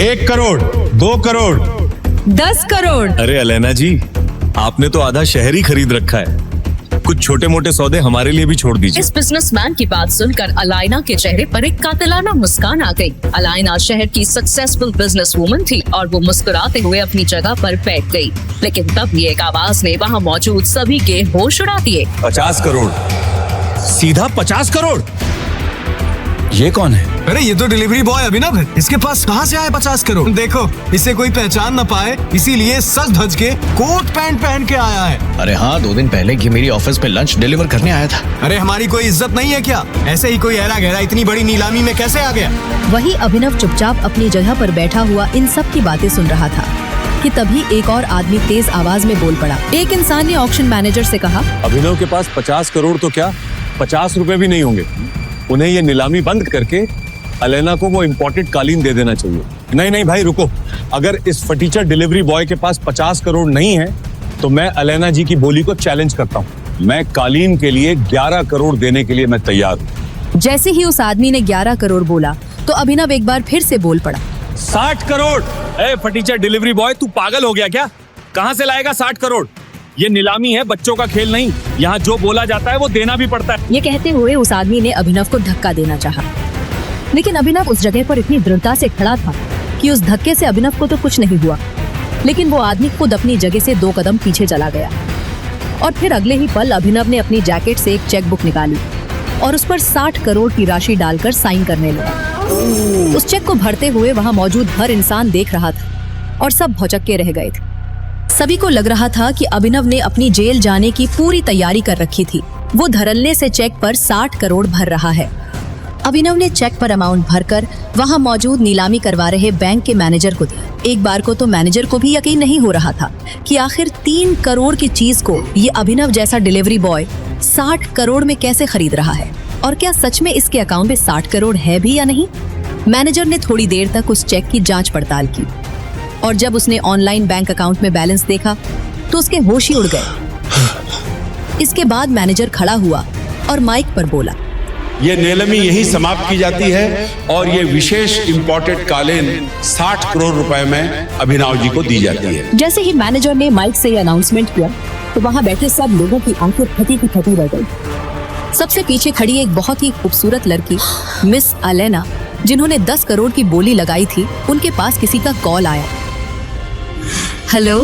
1 करोड़, 2 करोड़, 10 करोड़। अरे अलैना जी, आपने तो आधा शहर ही खरीद रखा है। कुछ छोटे मोटे सौदे हमारे लिए भी छोड़ दीजिए। इस बिजनेसमैन की बात सुनकर अलाइना के चेहरे पर एक कातिलाना मुस्कान आ गई। अलाइना शहर की सक्सेसफुल बिजनेस वूमन थी और वो मुस्कुराते हुए अपनी जगह पर बैठ गई। लेकिन तब एक आवाज ने वहाँ मौजूद सभी के होश उड़ा दिए। 50 करोड़, सीधा 50 करोड़। ये कौन है? अरे ये तो डिलीवरी बॉय अभिनव है। इसके पास कहाँ से आए 50 करोड़? देखो, इसे कोई पहचान न पाए इसीलिए सज धज के कोट पैंट पहन के आया है। अरे हाँ, 2 दिन पहले ये मेरी ऑफिस पे लंच डिलीवर करने आया था। अरे हमारी कोई इज्जत नहीं है क्या? ऐसे ही कोई ऐरा गहरा इतनी बड़ी नीलामी में कैसे आ गया? वही अभिनव चुपचाप अपनी जगह पर बैठा हुआ इन सब की बातें सुन रहा था कि तभी एक और आदमी तेज आवाज में बोल पड़ा। एक इंसान ने ऑक्शन मैनेजर से कहा, अभिनव के पास 50 करोड़ तो क्या 50 रुपए भी नहीं होंगे। उन्हें ये नीलामी बंद करके अलैना को वो इम्पोर्टेड कालीन दे देना चाहिए। नहीं नहीं भाई रुको, अगर इस फटीचर डिलीवरी बॉय के पास 50 करोड़ नहीं है तो मैं अलैना जी की बोली को चैलेंज करता हूँ। मैं कालीन के लिए 11 करोड़ देने के लिए मैं तैयार हूँ। जैसे ही उस आदमी ने 11 करोड़ बोला तो अभिनव एक बार फिर से बोल पड़ा, 60 करोड़। ए फटीचर डिलीवरी बॉय, तू पागल हो गया क्या? कहाँ से लाएगा 60 करोड़? ये नीलामी है, बच्चों का खेल नहीं। यहाँ जो बोला जाता है वो देना भी पड़ता है। ये कहते हुए उस आदमी ने अभिनव को धक्का देना चाहा, लेकिन अभिनव उस जगह पर इतनी दृढ़ता से खड़ा था कि उस धक्के से अभिनव को तो कुछ नहीं हुआ। लेकिन वो आदमी खुद अपनी जगह से 2 कदम पीछे चला गया और फिर अगले ही पल अभिनव ने अपनी जैकेट से एक चेक बुक निकाली और उस पर 60 करोड़ की राशि डालकर साइन करने लगा। उस चेक को भरते हुए वहाँ मौजूद हर इंसान देख रहा था और सब भौचक्के रह गए थे। सभी को लग रहा था कि अभिनव ने अपनी जेल जाने की पूरी तैयारी कर रखी थी। वो धड़ल्ले से चेक पर 60 करोड़ भर रहा है। अभिनव ने चेक पर अमाउंट भरकर वहां मौजूद नीलामी करवा रहे बैंक के मैनेजर को दिया। एक बार को तो मैनेजर को भी यकीन नहीं हो रहा था कि आखिर 3 करोड़ की चीज को ये अभिनव जैसा डिलीवरी बॉय 60 करोड़ में कैसे खरीद रहा है और क्या सच में इसके अकाउंट में 60 करोड़ है भी या नहीं। मैनेजर ने थोड़ी देर तक उस चेक की जांच पड़ताल की और जब उसने ऑनलाइन बैंक अकाउंट में बैलेंस देखा तो उसके होश ही उड़ गए। इसके बाद मैनेजर खड़ा हुआ और माइक पर बोला, ये नीलामी यही समाप्त की जाती है और ये विशेष इम्पोर्टेड कालीन 60 करोड़ रुपए में अभिनव जी को दी जाती है। जैसे ही मैनेजर ने माइक से अनाउंसमेंट किया तो वहाँ बैठे सब लोगों की आंखें फटी की फटी रह गई। सबसे पीछे खड़ी एक बहुत ही खूबसूरत लड़की मिस अलैना, जिन्होंने 10 करोड़ की बोली लगाई थी, उनके पास किसी का कॉल आया। हेलो,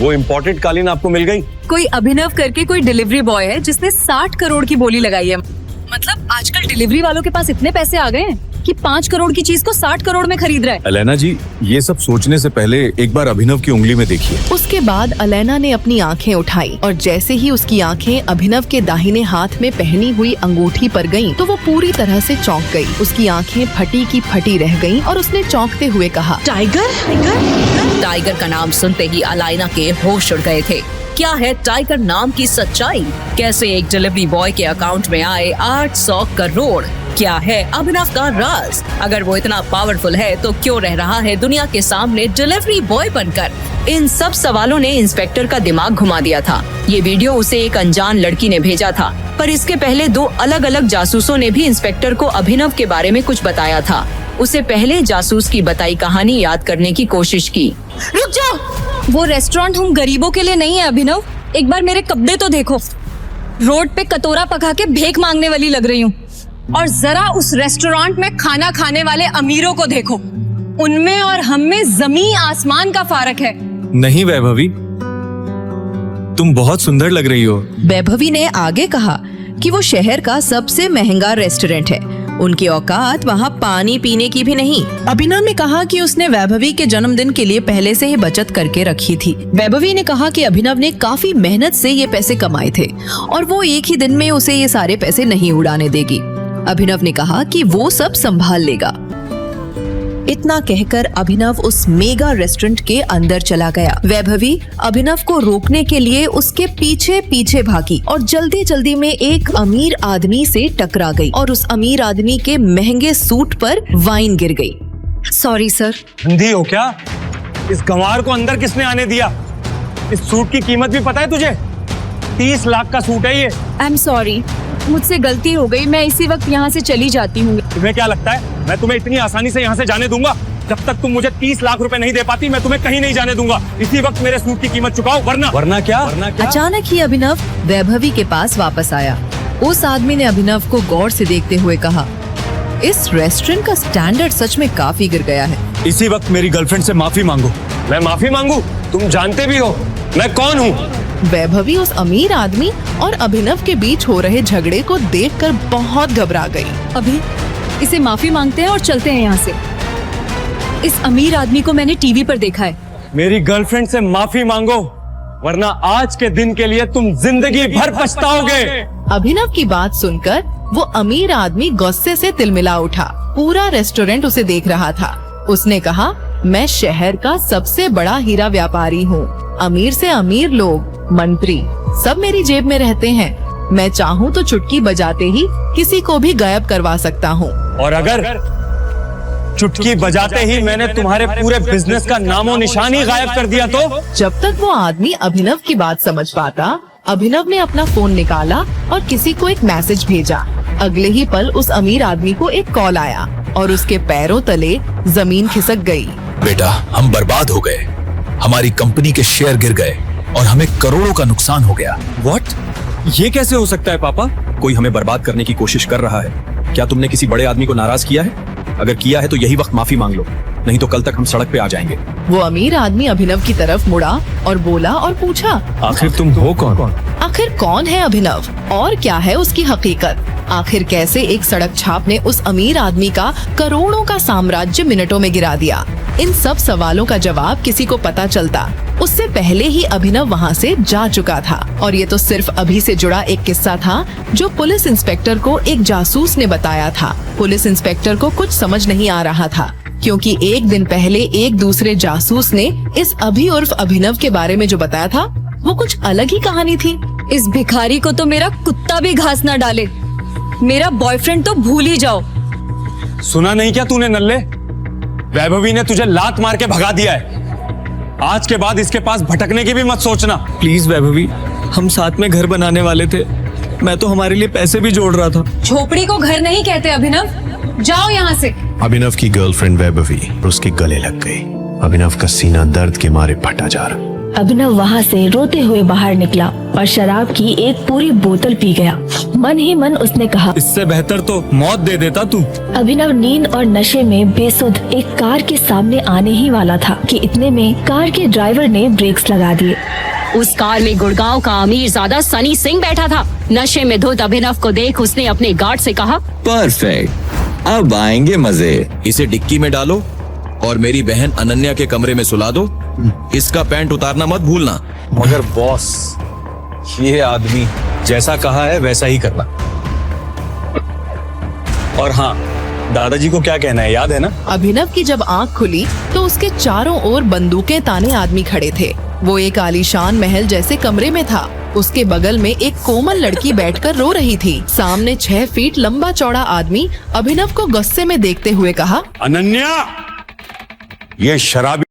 वो इम्पोर्टेड कालीन आपको मिल गई? कोई अभिनव करके कोई डिलीवरी बॉय है जिसने 60 करोड़ की बोली लगाई है। मतलब आजकल डिलीवरी वालों के पास इतने पैसे आ गए हैं कि 5 करोड़ की चीज को 60 करोड़ में खरीद रहा है। अलैना जी, ये सब सोचने से पहले एक बार अभिनव की उंगली में देखिए। उसके बाद अलैना ने अपनी आंखें उठाई और जैसे ही उसकी आंखें अभिनव के दाहिने हाथ में पहनी हुई अंगूठी पर गईं, तो वो पूरी तरह से चौंक गई। उसकी आंखें फटी की फटी रह गईं और उसने चौंकते हुए कहा, टाइगर। टाइगर का नाम सुनते ही अलाइना के होश उड़ गए थे। क्या है टाइगर नाम की सच्चाई? कैसे एक डिलीवरी बॉय के अकाउंट में आए 800 करोड़? क्या है अभिनव का राज? अगर वो इतना पावरफुल है तो क्यों रह रहा है दुनिया के सामने डिलीवरी बॉय बनकर? इन सब सवालों ने इंस्पेक्टर का दिमाग घुमा दिया था। ये वीडियो उसे एक अनजान लड़की ने भेजा था, पर इसके पहले 2 अलग अलग जासूसों ने भी इंस्पेक्टर को अभिनव के बारे में कुछ बताया था। उसे पहले जासूस की बताई कहानी याद करने की कोशिश की। रुक जाओ, वो रेस्टोरेंट हम गरीबों के लिए नहीं है अभिनव। एक बार मेरे कपड़े तो देखो, रोड पे कटोरा पका के भीख मांगने वाली लग रही हूँ। और जरा उस रेस्टोरेंट में खाना खाने वाले अमीरों को देखो, उनमें और हम में जमीन आसमान का फारक है। नहीं वैभवी, तुम बहुत सुंदर लग रही हो। वैभवी ने आगे कहा कि वो शहर का सबसे महंगा रेस्टोरेंट है, उनकी औकात वहाँ पानी पीने की भी नहीं। अभिनव ने कहा कि उसने वैभवी के जन्मदिन के लिए पहले से ही बचत करके रखी थी। वैभवी ने कहा कि अभिनव ने काफी मेहनत से ये पैसे कमाए थे और वो एक ही दिन में उसे ये सारे पैसे नहीं उड़ाने देगी। अभिनव ने कहा कि वो सब संभाल लेगा। इतना कहकर अभिनव उस मेगा रेस्टोरेंट के अंदर चला गया। वैभवी अभिनव को रोकने के लिए उसके पीछे पीछे भागी और जल्दी जल्दी में एक अमीर आदमी से टकरा गई और उस अमीर आदमी के महंगे सूट पर वाइन गिर गई। Sorry sir. अंधी हो क्या? इस गंवार को अंदर किसने आने दिया? इस सूट की कीमत भी पता है तुझे? 30 लाख का सूट है ये। आई एम सॉरी, मुझसे गलती हो गई, मैं इसी वक्त यहाँ से चली जाती हूँ। तुम्हें क्या लगता है मैं तुम्हें इतनी आसानी से यहाँ से जाने दूंगा? जब तक तुम मुझे 30 लाख रुपए नहीं दे पाती मैं तुम्हें कहीं नहीं जाने दूंगा। इसी वक्त मेरे सूट की कीमत चुकाओ वरना क्या? अचानक ही अभिनव वैभवी के पास वापस आया। उस आदमी ने अभिनव को गौर से देखते हुए कहा, इस रेस्टोरेंट का स्टैंडर्ड सच में काफी गिर गया है। इसी वक्त मेरी गर्लफ्रेंड से माफी मांगो। मैं माफी मांगू? तुम जानते भी हो मैं कौन हूँ। वैभवी उस अमीर आदमी और अभिनव के बीच हो रहे झगड़े को देखकर बहुत घबरा गई। अभी इसे माफी मांगते हैं और चलते हैं यहाँ से। इस अमीर आदमी को मैंने टीवी पर देखा है। मेरी गर्लफ्रेंड से माफी मांगो वरना आज के दिन के लिए तुम जिंदगी भर पछताओगे। अभिनव की बात सुनकर वो अमीर आदमी गुस्से से तिलमिला उठा। पूरा रेस्टोरेंट उसे देख रहा था। उसने कहा, मैं शहर का सबसे बड़ा हीरा व्यापारी हूँ। अमीर से अमीर लोग, मंत्री सब मेरी जेब में रहते हैं। मैं चाहूँ तो चुटकी बजाते ही किसी को भी गायब करवा सकता हूँ। और अगर चुटकी बजाते ही मैंने तुम्हारे पूरे बिजनेस का नामो निशान ही गायब कर दिया तो? जब तक वो आदमी अभिनव की बात समझ पाता, अभिनव ने अपना फोन निकाला और किसी को एक मैसेज भेजा। अगले ही पल उस अमीर आदमी को एक कॉल आया और उसके पैरों तले जमीन खिसक गई। बेटा, हम बर्बाद हो गए। हमारी कंपनी के शेयर गिर गए और हमें करोड़ों का नुकसान हो गया। व्हाट? ये कैसे हो सकता है पापा? कोई हमें बर्बाद करने की कोशिश कर रहा है। क्या तुमने किसी बड़े आदमी को नाराज किया है? अगर किया है तो यही वक्त माफी मांग लो, नहीं तो कल तक हम सड़क पे आ जाएंगे। वो अमीर आदमी अभिनव की तरफ मुड़ा और बोला और पूछा, आखिर तुम हो कौन? आखिर कौन है अभिनव और क्या है उसकी हकीकत? आखिर कैसे एक सड़क छाप ने उस अमीर आदमी का करोड़ों का साम्राज्य मिनटों में गिरा दिया? इन सब सवालों का जवाब किसी को पता चलता उससे पहले ही अभिनव वहाँ से जा चुका था। और ये तो सिर्फ अभी से जुड़ा एक किस्सा था जो पुलिस इंस्पेक्टर को एक जासूस ने बताया था। पुलिस इंस्पेक्टर को कुछ समझ नहीं आ रहा था क्योंकि एक दिन पहले एक दूसरे जासूस ने इस अभी उर्फ अभिनव के बारे में जो बताया था वो कुछ अलग ही कहानी थी। इस भिखारी को तो मेरा कुत्ता भी घास न डाले। मेरा बॉयफ्रेंड तो भूल ही जाओ। सुना नहीं क्या तूने नल्ले? वैभवी ने तुझे लात मार के भगा दिया है। आज के बाद इसके पास भटकने की भी मत सोचना। प्लीज वैभवी, हम साथ में घर बनाने वाले थे। मैं तो हमारे लिए पैसे भी जोड़ रहा था। झोपड़ी को घर नहीं कहते अभिनव, जाओ यहाँ से। अभिनव की गर्लफ्रेंड वैभवी उसके गले लग गई। अभिनव का सीना दर्द के मारे फटा जा रहा। अभिनव वहाँ से रोते हुए बाहर निकला और शराब की एक पूरी बोतल पी गया। मन ही मन उसने कहा, इससे बेहतर तो मौत दे देता तू। अभिनव नींद और नशे में बेसुध एक कार के सामने आने ही वाला था कि इतने में कार के ड्राइवर ने ब्रेक्स लगा दिए। उस कार में गुड़गांव का अमीरजादा सनी सिंह बैठा था। नशे में धुत अभिनव को देख उसने अपने गार्ड से कहा, परफेक्ट, अब आएंगे मजे। इसे डिक्की में डालो और मेरी बहन अनन्या के कमरे में सुला दो। इसका पैंट उतारना मत भूलना। मगर बॉस, ये आदमी जैसा कहा है वैसा ही करना। और हाँ, दादाजी को क्या कहना है याद है ना? अभिनव की जब आंख खुली तो उसके चारों ओर बंदूकें ताने आदमी खड़े थे। वो एक आलीशान महल जैसे कमरे में था। उसके बगल में एक कोमल लड़की बैठकर रो रही थी। सामने 6 फीट लंबा चौड़ा आदमी अभिनव को गुस्से में देखते हुए कहा, अनन्या, ये शराबी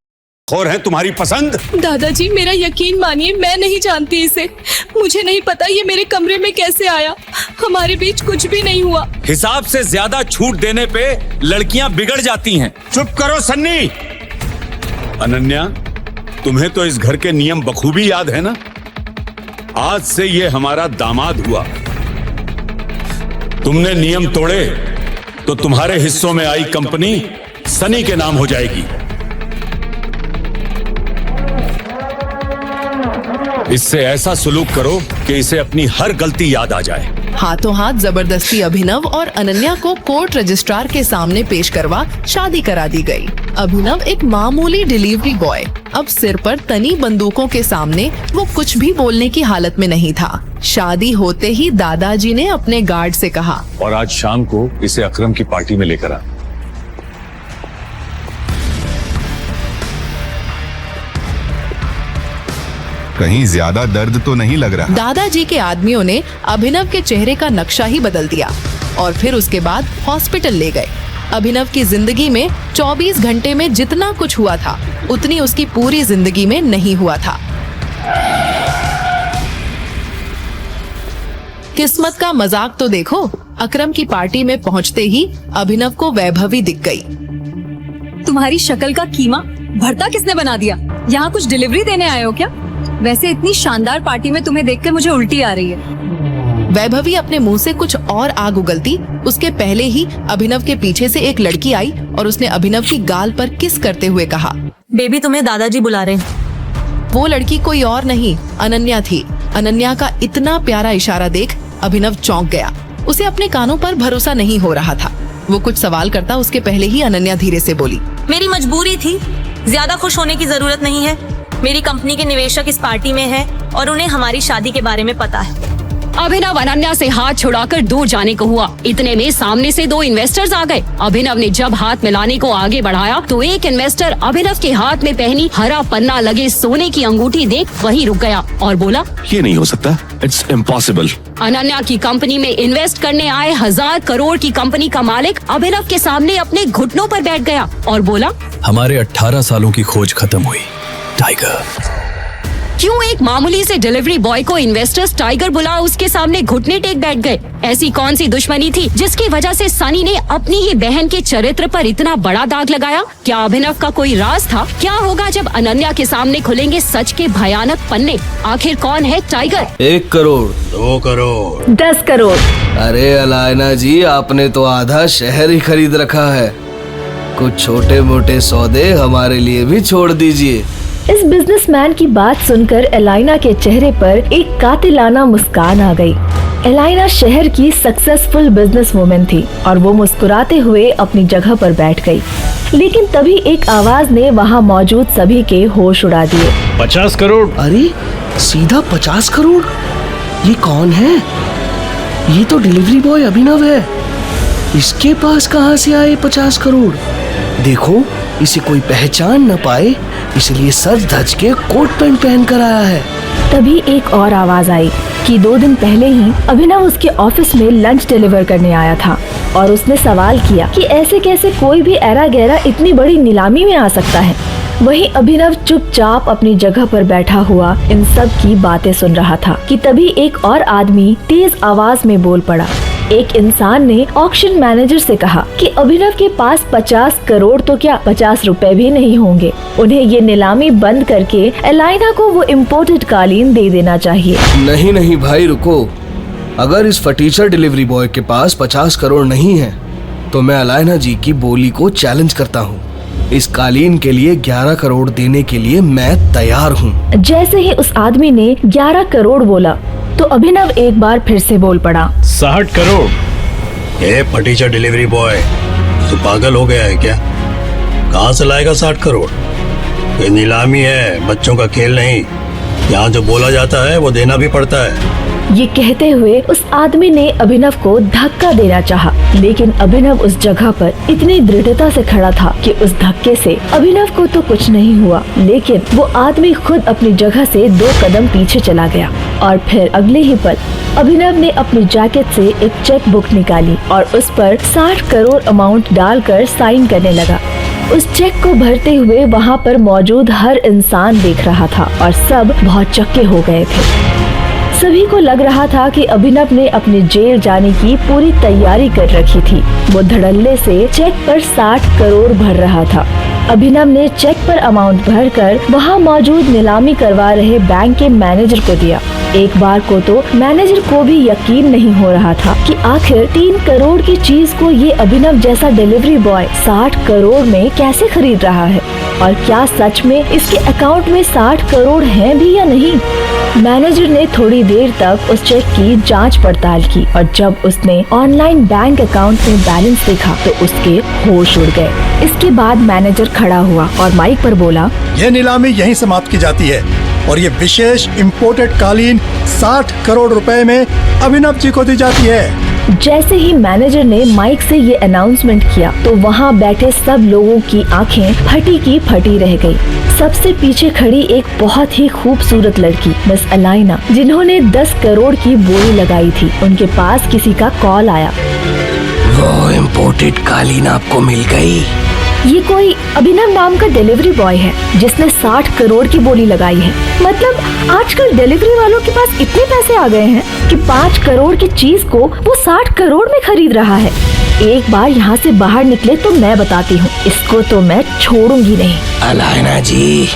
खोर है तुम्हारी पसंद? दादाजी मेरा यकीन मानिए, मैं नहीं जानती इसे। मुझे नहीं पता ये मेरे कमरे में कैसे आया। हमारे बीच कुछ भी नहीं हुआ। हिसाब से ज्यादा छूट देने पे लड़कियां बिगड़ जाती हैं। चुप करो सन्नी। अनन्या, तुम्हें तो इस घर के नियम बखूबी याद है ना? आज से ये हमारा दामाद हुआ। तुमने नियम तोड़े तो तुम्हारे हिस्सों में आई कंपनी सनी के नाम हो जाएगी। इससे ऐसा सुलूक करो कि इसे अपनी हर गलती याद आ जाए। हाथों हाथ जबरदस्ती अभिनव और अनन्या को कोर्ट रजिस्ट्रार के सामने पेश करवा शादी करा दी गई। अभिनव एक मामूली डिलीवरी बॉय अब सिर पर तनी बंदूकों के सामने वो कुछ भी बोलने की हालत में नहीं था। शादी होते ही दादाजी ने अपने गार्ड से कहा, और आज शाम को इसे अकरम की पार्टी में लेकर आ। कहीं ज्यादा दर्द तो नहीं लग रहा? दादाजी के आदमियों ने अभिनव के चेहरे का नक्शा ही बदल दिया और फिर उसके बाद हॉस्पिटल ले गए। अभिनव की जिंदगी में 24 घंटे में जितना कुछ हुआ था उतनी उसकी पूरी जिंदगी में नहीं हुआ था। किस्मत का मजाक तो देखो, अकरम की पार्टी में पहुंचते ही अभिनव को वैभवी दिख गई। तुम्हारी शक्ल का कीमा भरता किसने बना दिया? यहाँ कुछ डिलीवरी देने आए हो क्या? वैसे इतनी शानदार पार्टी में तुम्हें देखकर मुझे उल्टी आ रही है। वैभवी अपने मुंह से कुछ और आग उगलती उसके पहले ही अभिनव के पीछे से एक लड़की आई और उसने अभिनव की गाल पर किस करते हुए कहा, बेबी तुम्हें दादाजी बुला रहे हैं। वो लड़की कोई और नहीं अनन्या थी। अनन्या का इतना प्यारा इशारा देख अभिनव चौंक गया। उसे अपने कानों पर भरोसा नहीं हो रहा था। वो कुछ सवाल करता उसके पहले ही अनन्या धीरे से बोली, मेरी मजबूरी थी, ज्यादा खुश होने की जरूरत नहीं है। मेरी कंपनी के निवेशक इस पार्टी में हैं और उन्हें हमारी शादी के बारे में पता है। अभिनव अनन्या से हाथ छुड़ाकर दूर जाने को हुआ। इतने में सामने से 2 इन्वेस्टर्स आ गए। अभिनव ने जब हाथ मिलाने को आगे बढ़ाया तो एक इन्वेस्टर अभिनव के हाथ में पहनी हरा पन्ना लगे सोने की अंगूठी देख वहीं रुक गया और बोला, ये नहीं हो सकता, इट्स इम्पॉसिबल। अनन्या की कंपनी में इन्वेस्ट करने आए 1000 करोड़ की कंपनी का मालिक अभिनव के सामने अपने घुटनों पर बैठ गया और बोला, हमारे 18 सालों की खोज खत्म हुई, टाइगर। क्यों एक मामूली से डिलीवरी बॉय को इन्वेस्टर्स टाइगर बुला उसके सामने घुटने टेक बैठ गए? ऐसी कौन सी दुश्मनी थी जिसकी वजह से सनी ने अपनी ही बहन के चरित्र पर इतना बड़ा दाग लगाया? क्या अभिनव का कोई राज था? क्या होगा जब अनन्या के सामने खुलेंगे सच के भयानक पन्ने? आखिर कौन है टाइगर? 1 करोड़, 2 करोड़, 10 करोड़। अरे अलायना जी, आपने तो आधा शहर ही खरीद रखा है। कुछ छोटे मोटे सौदे हमारे लिए भी छोड़ दीजिए। इस बिजनेसमैन की बात सुनकर एलाइना के चेहरे पर एक कातिलाना मुस्कान आ गई। एलाइना शहर की सक्सेसफुल बिजनेस वुमेन थी और वो मुस्कुराते हुए अपनी जगह पर बैठ गई। लेकिन तभी एक आवाज ने वहाँ मौजूद सभी के होश उड़ा दिए। 50 करोड़। अरे सीधा 50 करोड़? ये कौन है? ये तो डिलीवरी बॉय अभिनव है। इसके पास कहाँ से आए 50 करोड़? देखो, इसे कोई पहचान न पाए इसलिए सज धज के कोट पैंट पहन कर आया है। तभी एक और आवाज आई कि 2 दिन पहले ही अभिनव उसके ऑफिस में लंच डिलीवर करने आया था और उसने सवाल किया कि ऐसे कैसे कोई भी ऐरा गैरा इतनी बड़ी नीलामी में आ सकता है। वहीं अभिनव चुपचाप अपनी जगह पर बैठा हुआ इन सब की बातें सुन रहा था कि तभी एक और आदमी तेज आवाज में बोल पड़ा। एक इंसान ने ऑक्शन मैनेजर से कहा कि अभिनव के पास 50 करोड़ तो क्या 50 रुपए भी नहीं होंगे। उन्हें ये नीलामी बंद करके एलाइना को वो इम्पोर्टेड कालीन दे देना चाहिए। नहीं नहीं भाई रुको, अगर इस फटीचर डिलीवरी बॉय के पास 50 करोड़ नहीं है तो मैं एलाइना जी की बोली को चैलेंज करता हूँ। इस कालीन के लिए 11 करोड़ देने के लिए मैं तैयार हूँ। जैसे ही उस आदमी ने 11 करोड़ बोला तो अभिनव एक बार फिर से बोल पड़ा, 60 करोड़। ये फटीचर डिलीवरी बॉय तो पागल हो गया है क्या? कहाँ से लाएगा 60 करोड़? ये नीलामी है, बच्चों का खेल नहीं। यहाँ जो बोला जाता है वो देना भी पड़ता है। ये कहते हुए उस आदमी ने अभिनव को धक्का देना चाहा, लेकिन अभिनव उस जगह पर इतनी दृढ़ता से खड़ा था कि उस धक्के से अभिनव को तो कुछ नहीं हुआ, लेकिन वो आदमी खुद अपनी जगह से 2 कदम पीछे चला गया। और फिर अगले ही पल अभिनव ने अपनी जैकेट से एक चेक बुक निकाली और उस पर 60 करोड़ अमाउंट डालकर साइन करने लगा। उस चेक को भरते हुए वहाँ पर मौजूद हर इंसान देख रहा था और सब बहुत चक्के हो गए थे। सभी को लग रहा था कि अभिनव ने अपने जेल जाने की पूरी तैयारी कर रखी थी। वो धड़ल्ले से चेक पर 60 करोड़ भर रहा था। अभिनव ने चेक पर अमाउंट भरकर वहाँ मौजूद नीलामी करवा रहे बैंक के मैनेजर को दिया। एक बार को तो मैनेजर को भी यकीन नहीं हो रहा था कि आखिर 3 करोड़ की चीज को ये अभिनव जैसा डिलीवरी बॉय 60 करोड़ में कैसे खरीद रहा है और क्या सच में इसके अकाउंट में 60 करोड़ हैं भी या नहीं। मैनेजर ने थोड़ी देर तक उस चेक की जांच पड़ताल की और जब उसने ऑनलाइन बैंक अकाउंट में बैलेंस देखा तो उसके होश उड़ गए। इसके बाद मैनेजर खड़ा हुआ और माइक पर बोला, यह नीलामी यहीं समाप्त की जाती है और ये विशेष इम्पोर्टेड कालीन 60 करोड़ रुपए में अभिनव जी को दी जाती है। जैसे ही मैनेजर ने माइक से ये अनाउंसमेंट किया तो वहाँ बैठे सब लोगों की आंखें फटी की फटी रह गई। सबसे पीछे खड़ी एक बहुत ही खूबसूरत लड़की मिस अलाइना, जिन्होंने 10 करोड़ की बोली लगाई थी, उनके पास किसी का कॉल आया। वो इम्पोर्टेड कालीन आपको मिल गई। ये कोई अभिनव नाम का डिलीवरी बॉय है जिसने 60 करोड़ की बोली लगाई है। मतलब आजकल डिलीवरी वालों के पास इतने पैसे आ गए हैं कि 5 करोड़ की चीज को वो 60 करोड़ में खरीद रहा है। एक बार यहाँ से बाहर निकले तो मैं बताती हूँ, इसको तो मैं छोड़ूंगी नहीं। अलायना जी,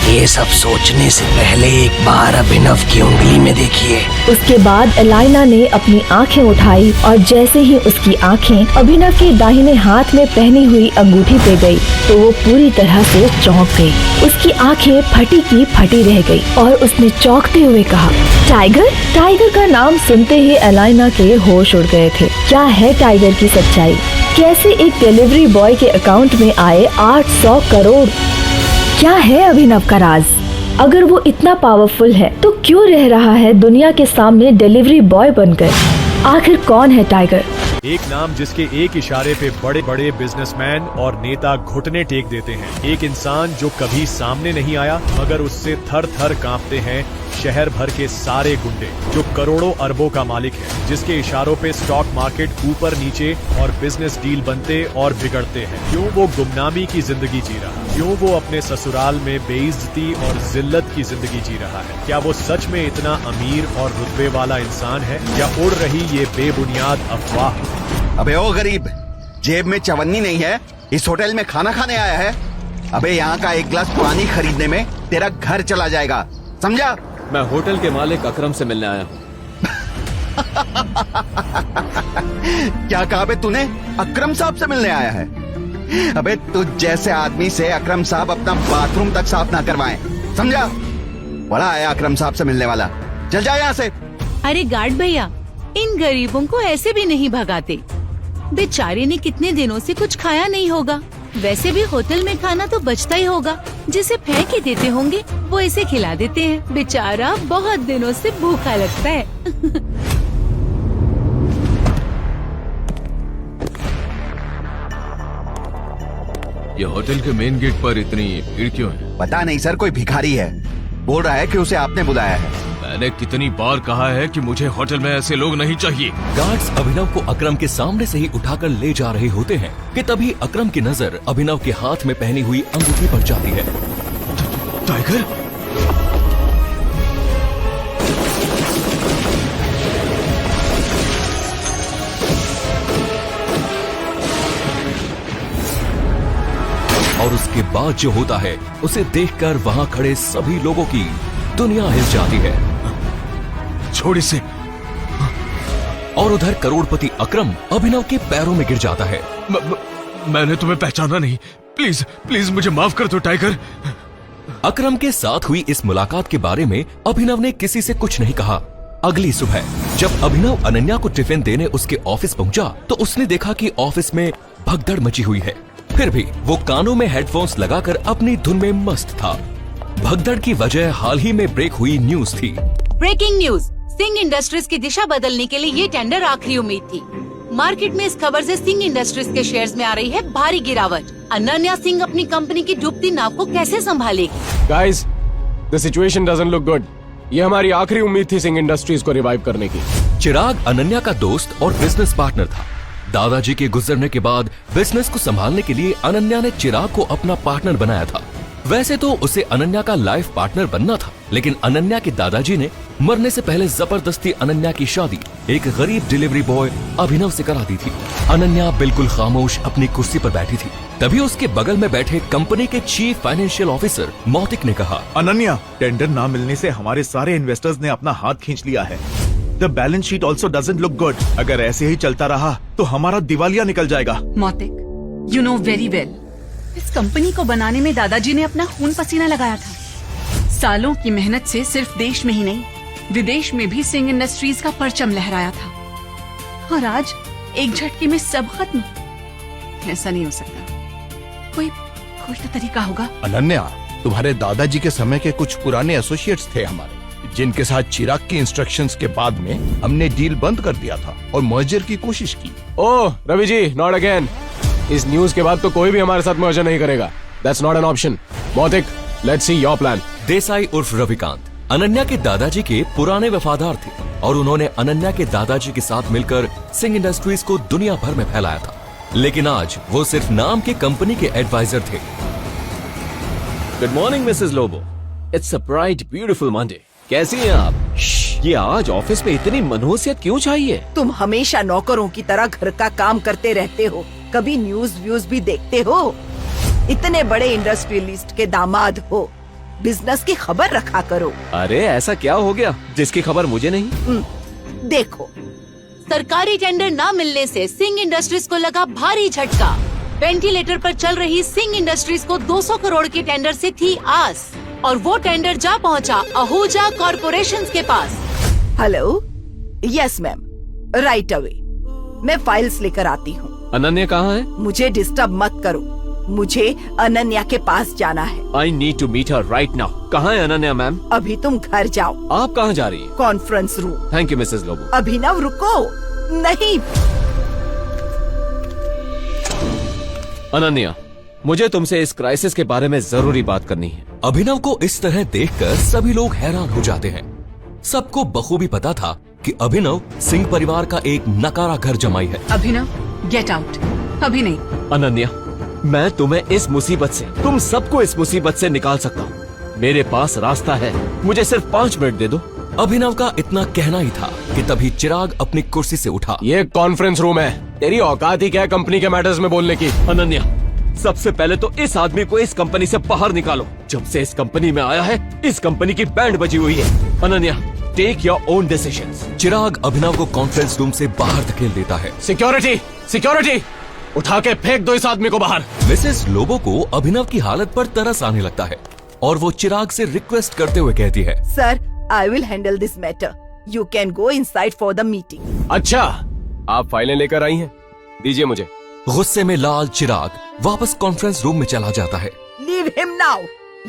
ये सब सोचने से पहले एक बार अभिनव की उंगली में देखिए। उसके बाद एलाइना ने अपनी आंखें उठाई और जैसे ही उसकी आंखें अभिनव के दाहिने हाथ में पहनी हुई अंगूठी पे गई तो वो पूरी तरह से चौंक गई। उसकी आंखें फटी की फटी रह गई और उसने चौंकते हुए कहा, टाइगर। टाइगर का नाम सुनते ही एलाइना के होश उड़ गए थे। क्या है टाइगर की सच्चाई? कैसे एक डिलीवरी बॉय के अकाउंट में आए 800 करोड़? क्या है अभिनव का राज? अगर वो इतना पावरफुल है तो क्यों रह रहा है दुनिया के सामने डिलीवरी बॉय बनकर? आखिर कौन है टाइगर? एक नाम जिसके एक इशारे पे बड़े बड़े बिजनेसमैन और नेता घुटने टेक देते हैं। एक इंसान जो कभी सामने नहीं आया मगर उससे थर थर कांपते हैं शहर भर के सारे गुंडे, जो करोड़ों अरबों का मालिक है, जिसके इशारों पे स्टॉक मार्केट ऊपर नीचे और बिजनेस डील बनते और बिगड़ते हैं। क्यों वो गुमनामी की जिंदगी जी रहा? क्यों वो अपने ससुराल में बेइज्जती और जिल्लत की जिंदगी जी रहा है? क्या वो सच में इतना अमीर और रुतबे वाला इंसान है या उड़ रही ये बेबुनियाद अफवाह? अबे ओ गरीब, जेब में चवन्नी नहीं है, इस होटल में खाना खाने आया है? अबे यहाँ का एक गिलास पानी खरीदने में तेरा घर चला जाएगा, समझा? मैं होटल के मालिक अकरम से मिलने आया हूँ। क्या कहा बे तूने? अकरम साहब से मिलने आया है? अबे तुझ जैसे आदमी से अकरम साहब अपना बाथरूम तक साफ ना करवाएं, समझा? बड़ा आया अकरम साहब से मिलने वाला, चल जा यहाँ से। अरे गार्ड भैया, इन गरीबों को ऐसे भी नहीं भगाते। बेचारे ने कितने दिनों से कुछ खाया नहीं होगा। वैसे भी होटल में खाना तो बचता ही होगा, जिसे फेंक ही देते होंगे वो इसे खिला देते हैं। बेचारा बहुत दिनों से भूखा लगता है। ये होटल के मेन गेट पर इतनी भीड़ क्यों है? पता नहीं सर, कोई भिखारी है, बोल रहा है कि उसे आपने बुलाया है। मैंने कितनी बार कहा है कि मुझे होटल में ऐसे लोग नहीं चाहिए। गार्ड्स अभिनव को अकरम के सामने से ही उठाकर ले जा रहे होते हैं कि तभी अकरम की नजर अभिनव के हाथ में पहनी हुई अंगूठी पर जाती है। टाइगर? और उसके बाद जो होता है उसे देखकर वहाँ खड़े सभी लोगों की दुनिया हिल जाती है। छोड़ इसे। और उधर करोड़पति अकरम अभिनव के पैरों में गिर जाता है। मैंने तुम्हें पहचाना नहीं, प्लीज प्लीज मुझे माफ कर दो टाइगर। अकरम के साथ हुई इस मुलाकात के बारे में अभिनव ने किसी से कुछ नहीं कहा। अगली सुबह जब अभिनव अनन्या को टिफिन देने उसके ऑफिस पहुंचा तो उसने देखा कि ऑफिस में भगदड़ मची हुई है। फिर भी वो कानों में हेडफोन्स लगाकर अपनी धुन में मस्त था। भगदड़ की वजह हाल ही में ब्रेक हुई न्यूज थी। ब्रेकिंग न्यूज, सिंह इंडस्ट्रीज की दिशा बदलने के लिए ये टेंडर आखिरी उम्मीद थी। मार्केट में इस खबर से सिंह इंडस्ट्रीज के शेयर्स में आ रही है भारी गिरावट। अनन्या सिंह अपनी कंपनी की डूबती नाव को कैसे संभालेगी? Guys, the situation doesn't look good. ये हमारी आखिरी उम्मीद थी सिंह इंडस्ट्रीज को रिवाइव करने की। चिराग अनन्या का दोस्त और बिजनेस पार्टनर था। दादाजी के गुजरने के बाद बिजनेस को संभालने के लिए अनन्या ने चिराग को अपना पार्टनर बनाया था। वैसे तो उसे अनन्या का लाइफ पार्टनर बनना था, लेकिन अनन्या के दादाजी ने मरने से पहले जबरदस्ती अनन्या की शादी एक गरीब डिलीवरी बॉय अभिनव से करा दी थी। अनन्या बिल्कुल खामोश अपनी कुर्सी पर बैठी थी। तभी उसके बगल में बैठे कंपनी के चीफ फाइनेंशियल ऑफिसर मौतिक ने कहा, अनन्या, टेंडर ना मिलने से हमारे सारे इन्वेस्टर्स ने अपना हाथ खींच लिया है। The balance sheet also doesn't look good. अगर ऐसे ही चलता रहा तो हमारा दिवालिया निकल जाएगा। मौतिक, यू नो वेरी वेल, इस कंपनी को बनाने में दादाजी ने अपना खून पसीना लगाया था। सालों की मेहनत से सिर्फ देश में ही नहीं विदेश में भी सिंह इंडस्ट्रीज का परचम लहराया था, और आज एक झटके में सब खत्म। ऐसा नहीं हो सकता, कोई तो तरीका होगा। अनन्या, तुम्हारे दादाजी के समय के कुछ पुराने एसोसिएट्स थे हमारे, जिनके साथ चिराग की इंस्ट्रक्शंस के बाद में हमने डील बंद कर दिया था और मर्जर की कोशिश की। ओह रवि जी, नॉट अगेन। इस न्यूज के बाद तो कोई भी हमारे साथ मर्जर नहीं करेगा। That's not an option. Mautik, let's see your plan. Desai उर्फ रविकांत अनन्या के दादाजी के पुराने वफादार थे और उन्होंने अनन्या के दादाजी के साथ मिलकर सिंह इंडस्ट्रीज को दुनिया भर में फैलाया था। लेकिन आज वो सिर्फ नाम के कंपनी के एडवाइजर थे। Good morning Mrs Lobo, it's a bright beautiful Monday. कैसी हैं आप? ये आज ऑफिस में इतनी मनहूसियत क्यों चाहिए? तुम हमेशा नौकरों की तरह घर का काम करते रहते हो, कभी न्यूज व्यूज भी देखते हो? इतने बड़े इंडस्ट्रियलिस्ट के दामाद हो, बिजनेस की खबर रखा करो। अरे ऐसा क्या हो गया जिसकी खबर मुझे नहीं? देखो, सरकारी टेंडर न मिलने से सिंह इंडस्ट्रीज को लगा भारी झटका। वेंटिलेटर पर चल रही सिंह इंडस्ट्रीज को 200 करोड़ के टेंडर से थी आस, और वो टेंडर जा पहुंचा आहूजा कॉरपोरेशन के पास। Hello, yes ma'am, right away. मैं फाइल्स लेकर आती हूँ। अनन्या कहाँ है? मुझे डिस्टर्ब मत करो, मुझे अनन्या के पास जाना है। I need to meet her right now. कहाँ है अनन्या मैम? अभी तुम घर जाओ। आप कहाँ जा रही हैं? Conference room. Thank you Mrs Lobo. Abhinav रुको, नहीं। अनन्या, मुझे तुमसे इस क्राइसिस के बारे में जरूरी बात करनी है। अभिनव को इस तरह देखकर सभी लोग हैरान हो जाते हैं। सबको बखूबी पता था कि अभिनव सिंह परिवार का एक नकारा घर जमाई है। अभिनव, गेट आउट, अभी नहीं। अनन्या, मैं तुम्हें इस मुसीबत से, तुम सबको इस मुसीबत से निकाल सकता हूँ। मेरे पास रास्ता है, मुझे सिर्फ 5 मिनट दे दो। अभिनव का इतना कहना ही था कि तभी चिराग अपनी कुर्सी से उठा। ये कॉन्फ्रेंस रूम है, तेरी औकात ही क्या है कंपनी के मैटर्स में बोलने की? अनन्या, सबसे पहले तो इस आदमी को इस कंपनी से बाहर निकालो। जब से इस कंपनी में आया है, इस कंपनी की बैंड बजी हुई है। Ananya, take your own decisions. Chirag Abhinav को कॉन्फ्रेंस रूम से बाहर धकेल देता है। सिक्योरिटी, सिक्योरिटी, उठा के फेंक दो इस आदमी को बाहर। मिसेस लोबो को अभिनव की हालत पर तरस आने लगता है और वो चिराग से रिक्वेस्ट करते हुए कहती है, sir, I will handle this matter, you can go inside for the meeting. अच्छा, आप फाइलें लेकर आई हैं, दीजिए मुझे। गुस्से में लाल चिराग वापस कॉन्फ्रेंस रूम में चला जाता है। Leave him now.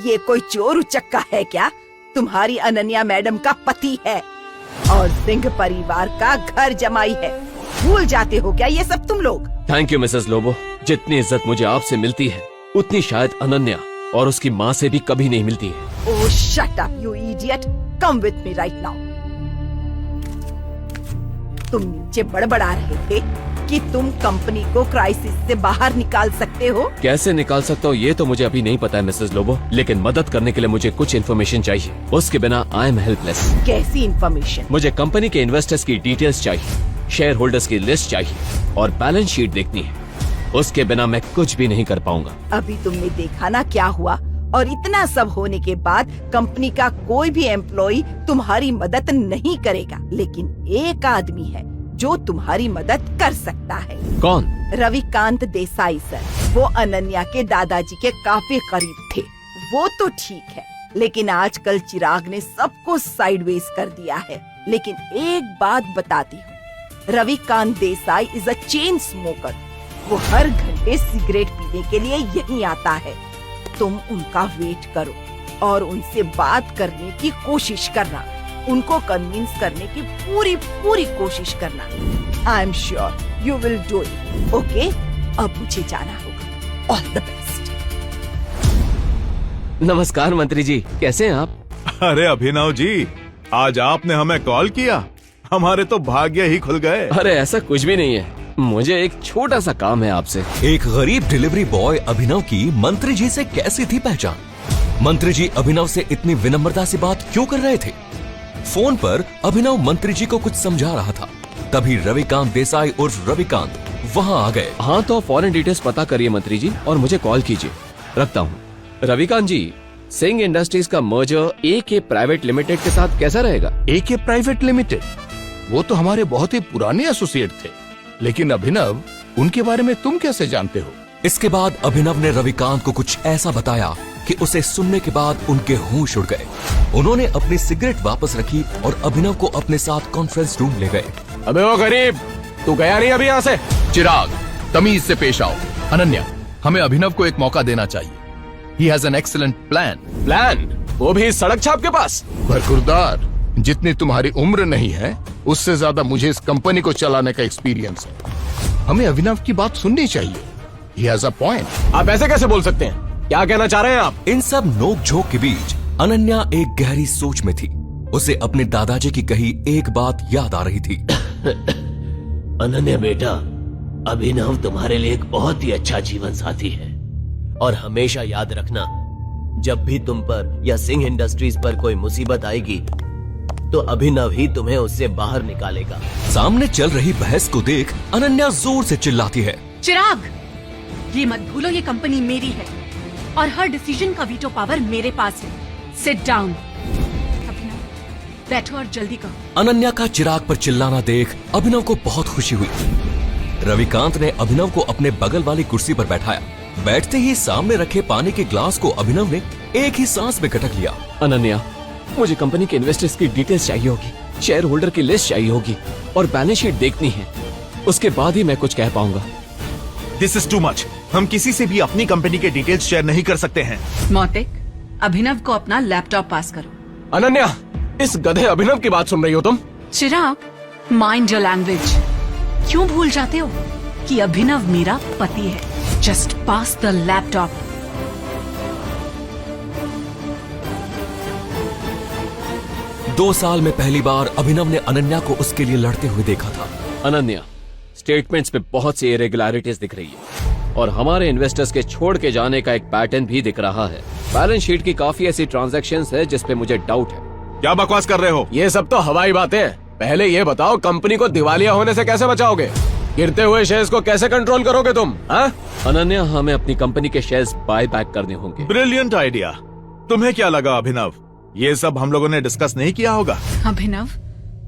ये कोई चोर उचक्का है क्या? तुम्हारी अनन्या मैडम का पति है और सिंह परिवार का घर जमाई है। भूल जाते हो क्या ये सब तुम लोग? Thank you Mrs Lobo. जितनी इज्जत मुझे आपसे मिलती है, उतनी शायद अनन्या और उसकी माँ से भी कभी नहीं मिलती है। Oh shut up you idiot, come with me right now. तुम नीचे बड़बड़ा रहे थे कि तुम कंपनी को क्राइसिस से बाहर निकाल सकते हो। कैसे निकाल सकता हूँ ये तो मुझे अभी नहीं पता है मिसेस लोबो, लेकिन मदद करने के लिए मुझे कुछ इन्फॉर्मेशन चाहिए। उसके बिना आई एम हेल्पलेस। कैसी इन्फॉर्मेशन? मुझे कंपनी के इन्वेस्टर्स की डिटेल्स चाहिए, शेयर होल्डर्स की लिस्ट चाहिए और बैलेंस शीट देखनी है। उसके बिना मैं कुछ भी नहीं कर पाऊंगा। अभी तुमने देखा ना क्या हुआ, और इतना सब होने के बाद कंपनी का कोई भी एम्प्लॉय तुम्हारी मदद नहीं करेगा, लेकिन एक आदमी है जो तुम्हारी मदद कर सकता है। कौन? रविकांत देसाई सर। वो अनन्या के दादाजी के काफी करीब थे। वो तो ठीक है, लेकिन आजकल चिराग ने सबको साइडवेज कर दिया है। लेकिन एक बात बताती हूँ, Ravikant Desai is a chain smoker. वो हर घंटे सिगरेट पीने के लिए यहीं आता है। तुम उनका वेट करो और उनसे बात करने की कोशिश करना, उनको कन्विंस करने की पूरी कोशिश करना। I am sure you will do it. Okay, अब मुझे जाना होगा। All the best. नमस्कार मंत्री जी, कैसे हैं आप? अरे अभिनव जी, आज आपने हमें कॉल किया, हमारे तो भाग्य ही खुल गए। अरे ऐसा कुछ भी नहीं है, मुझे एक छोटा सा काम है आपसे। एक गरीब डिलीवरी बॉय अभिनव की मंत्री जी से कैसी थी पहचान? मंत्री जी अभिनव से इतनी विनम्रता से बात क्यों कर रहे थे? फोन पर अभिनव मंत्री जी को कुछ समझा रहा था, तभी रविकांत देसाई उर्फ रविकांत वहां आ गए। हाँ तो फॉरेन डिटेल्स पता करिए मंत्री जी और मुझे कॉल कीजिए। रखता हूँ। रविकांत जी, सिंह इंडस्ट्रीज का मर्जर AK प्राइवेट लिमिटेड के साथ कैसा रहेगा? AK private limited? वो तो हमारे बहुत ही पुराने एसोसिएट थे, लेकिन अभिनव, उनके बारे में तुम कैसे जानते हो? इसके बाद अभिनव ने रविकांत को कुछ ऐसा बताया कि उसे सुनने के बाद उनके होश उड़ गए। उन्होंने अपनी सिगरेट वापस रखी और अभिनव को अपने साथ कॉन्फ्रेंस रूम ले गए। अबे वो गरीब, तू गया नहीं अभी यहाँ से? चिराग, तमीज से पेश आओ। अनन्या, हमें अभिनव को एक मौका देना चाहिए। He has an excellent plan. Plan? वो भी सड़क छाप के पास? बरखुरदार, जितनी तुम्हारी उम्र नहीं है, उससे ज्यादा मुझे इस कंपनी को चलाने का एक्सपीरियंस है। हमें अभिनव की बात सुननी चाहिए। He has a point. आप ऐसे कैसे बोल सकते हैं? क्या कहना चाह रहे हैं आप? इन सब नोक झोंक के बीच अनन्या एक गहरी सोच में थी। उसे अपने दादाजी की कही एक बात याद आ रही थी। अनन्या बेटा, अभिनव तुम्हारे लिए एक बहुत ही अच्छा जीवन साथी है, और हमेशा याद रखना, जब भी तुम पर या सिंह इंडस्ट्रीज पर कोई मुसीबत आएगी तो अभिनव ही तुम्हें उससे बाहर निकालेगा। सामने चल रही बहस को देख अनन्या जोर से चिल्लाती है। चिराग, ये मत भूलो ये कंपनी मेरी है और हर डिसीजन का वीटो पावर मेरे पास है। Sit down. अभिनव बैठो और जल्दी करो। अनन्या का चिराग पर चिल्लाना देख अभिनव को बहुत खुशी हुई। रविकांत ने अभिनव को अपने बगल वाली कुर्सी पर बैठाया। बैठते ही सामने रखे पानी के ग्लास को अभिनव ने एक ही सांस में गटक लिया। अनन्या, मुझे कंपनी के इन्वेस्टर्स की डिटेल्स चाहिए होगी, शेयर होल्डर की लिस्ट चाहिए होगी और बैलेंस शीट देखनी है। उसके बाद ही मैं कुछ कह पाऊंगा। This is too much. हम किसी से भी अपनी कंपनी के डिटेल्स शेयर नहीं कर सकते हैं। मौतिक, अभिनव को अपना लैपटॉप पास करो। अनन्या, इस गधे अभिनव की बात सुन रही हो तुम? चिराग, माइंड योर लैंग्वेज। क्यों भूल जाते हो कि अभिनव मेरा पति है? Just pass the laptop. दो साल में पहली बार अभिनव ने अनन्या को उसके लिए लड़ते हुए देखा था। अनन्या, स्टेटमेंट्स में बहुत सी इरेगुलरिटीज दिख रही है और हमारे इन्वेस्टर्स के छोड़ के जाने का एक पैटर्न भी दिख रहा है। बैलेंस शीट की काफी ऐसी ट्रांजैक्शंस है जिस पे मुझे डाउट है। क्या बकवास कर रहे हो? ये सब तो हवाई बातें हैं। पहले ये बताओ, कंपनी को दिवालिया होने से कैसे बचाओगे? गिरते हुए शेयर्स को कैसे कंट्रोल करोगे तुम? अनन्या, हमें अपनी कंपनी के शेयर्स बाय बैक करने होंगे। Brilliant idea. तुम्हें क्या लगा अभिनव, ये सब हम लोगों ने डिस्कस नहीं किया होगा? अभिनव,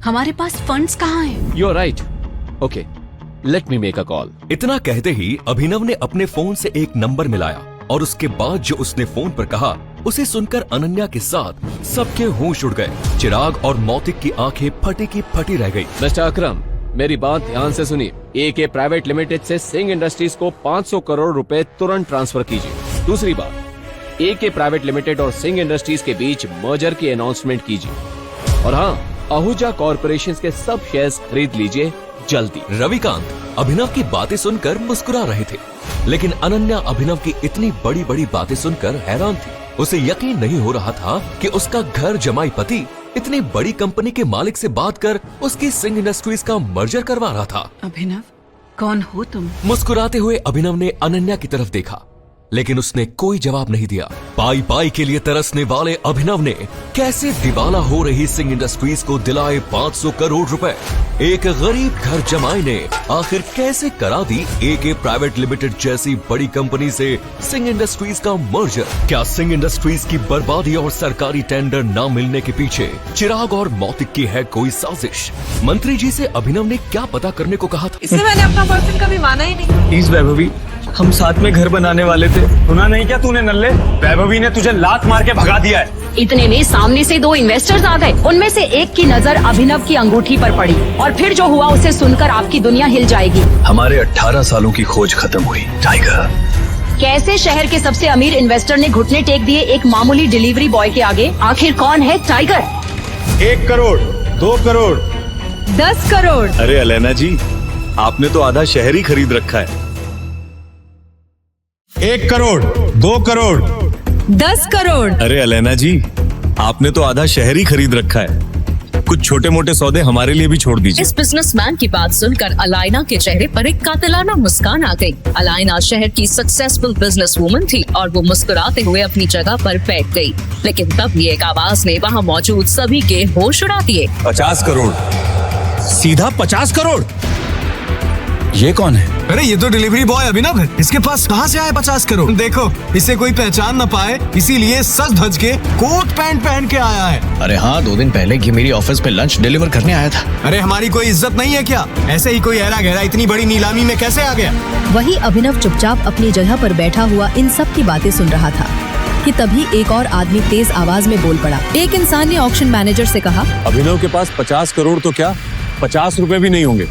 हमारे पास फंड्स कहाँ हैं? You are right. Okay, let me make a call. इतना कहते ही अभिनव ने अपने फोन से एक नंबर मिलाया और उसके बाद जो उसने फोन पर कहा उसे सुनकर अनन्या के साथ सबके होश उड़ गए। चिराग और मौतिक की आंखें फटी की फटी रह गई। मिस्टर अकरम, मेरी बात ध्यान से सुनिए। एके प्राइवेट लिमिटेड से सिंह इंडस्ट्रीज को 500 करोड़ रुपए तुरंत ट्रांसफर कीजिए। दूसरी बात, एके प्राइवेट लिमिटेड और सिंह इंडस्ट्रीज के बीच मर्जर की अनाउंसमेंट कीजिए। और हाँ, आहूजा कॉर्पोरेशन के सब शेयर्स खरीद लीजिए जल्दी। रविकांत अभिनव की बातें सुनकर मुस्कुरा रहे थे, लेकिन अनन्या अभिनव की इतनी बड़ी बड़ी बातें सुनकर हैरान थी। उसे यकीन नहीं हो रहा था कि उसका घर जमाई पति इतनी बड़ी कंपनी के मालिक से बात कर उसकी सिंह इंडस्ट्रीज का मर्जर करवा रहा था। अभिनव, कौन हो तुम? मुस्कुराते हुए अभिनव ने अनन्या की तरफ देखा, लेकिन उसने कोई जवाब नहीं दिया। पाई पाई के लिए तरसने वाले अभिनव ने कैसे दिवाला हो रही सिंह इंडस्ट्रीज को दिलाए 500 करोड़ रुपए। एक गरीब घर जमाई ने आखिर कैसे करा दी एके प्राइवेट लिमिटेड जैसी बड़ी कंपनी से सिंह इंडस्ट्रीज का मर्जर। क्या सिंह इंडस्ट्रीज की बर्बादी और सरकारी टेंडर न मिलने के पीछे चिराग और मौतिक की है कोई साजिश? मंत्री जी से अभिनव ने क्या पता करने को कहा था? इससे मैंने अपना बॉयफ्रेंड कभी माना ही नहीं। प्लीज वैभवी, हम साथ में घर बनाने वाले थे। सुना नहीं क्या तूने नल्ले? वैभवी ने तुझे लात मार के भगा दिया है। इतने में सामने से दो इन्वेस्टर्स आ गए। उनमें से एक की नजर अभिनव की अंगूठी पर पड़ी और फिर जो हुआ उसे सुनकर आपकी दुनिया हिल जाएगी। हमारे 18 सालों की खोज खत्म हुई टाइगर। कैसे शहर के सबसे अमीर इन्वेस्टर ने घुटने टेक दिए एक मामूली डिलीवरी बॉय के आगे? आखिर कौन है टाइगर? 1 करोड़, 2 करोड़, 10 करोड़। अरे अलेना जी, आपने तो आधा शहर ही खरीद रखा है। 1 करोड़, 2 करोड़, 10 करोड़। अरे अलेना जी, आपने तो आधा शहर ही खरीद रखा है। कुछ छोटे मोटे सौदे हमारे लिए भी छोड़ दीजिए। इस बिजनेसमैन की बात सुनकर अलाइना के चेहरे पर एक कातिलाना मुस्कान आ गई। अलाइना शहर की सक्सेसफुल बिजनेस वूमन थी और वो मुस्कुराते हुए अपनी जगह पर बैठ गई। लेकिन तभी एक आवाज ने वहाँ मौजूद सभी के होश उड़ा दिए। 50 करोड़, सीधा 50 करोड़। ये कौन है? अरे ये तो डिलीवरी बॉय अभिनव है। इसके पास कहाँ से आए 50 करोड़? देखो, इसे कोई पहचान न पाए इसीलिए सज धज के कोट पैंट पहन के आया है। अरे हाँ, 2 दिन पहले ये मेरी ऑफिस पे लंच डिलीवर करने आया था। अरे हमारी कोई इज्जत नहीं है क्या? ऐसे ही कोई ऐरा गहरा इतनी बड़ी नीलामी में कैसे आ गया? वही अभिनव चुपचाप अपनी जगह पर बैठा हुआ इन सब की बातें सुन रहा था कि तभी एक और आदमी तेज आवाज में बोल पड़ा। एक इंसान ने ऑक्शन मैनेजर से कहा, अभिनव के पास 50 करोड़ तो क्या 50 रुपए भी नहीं होंगे।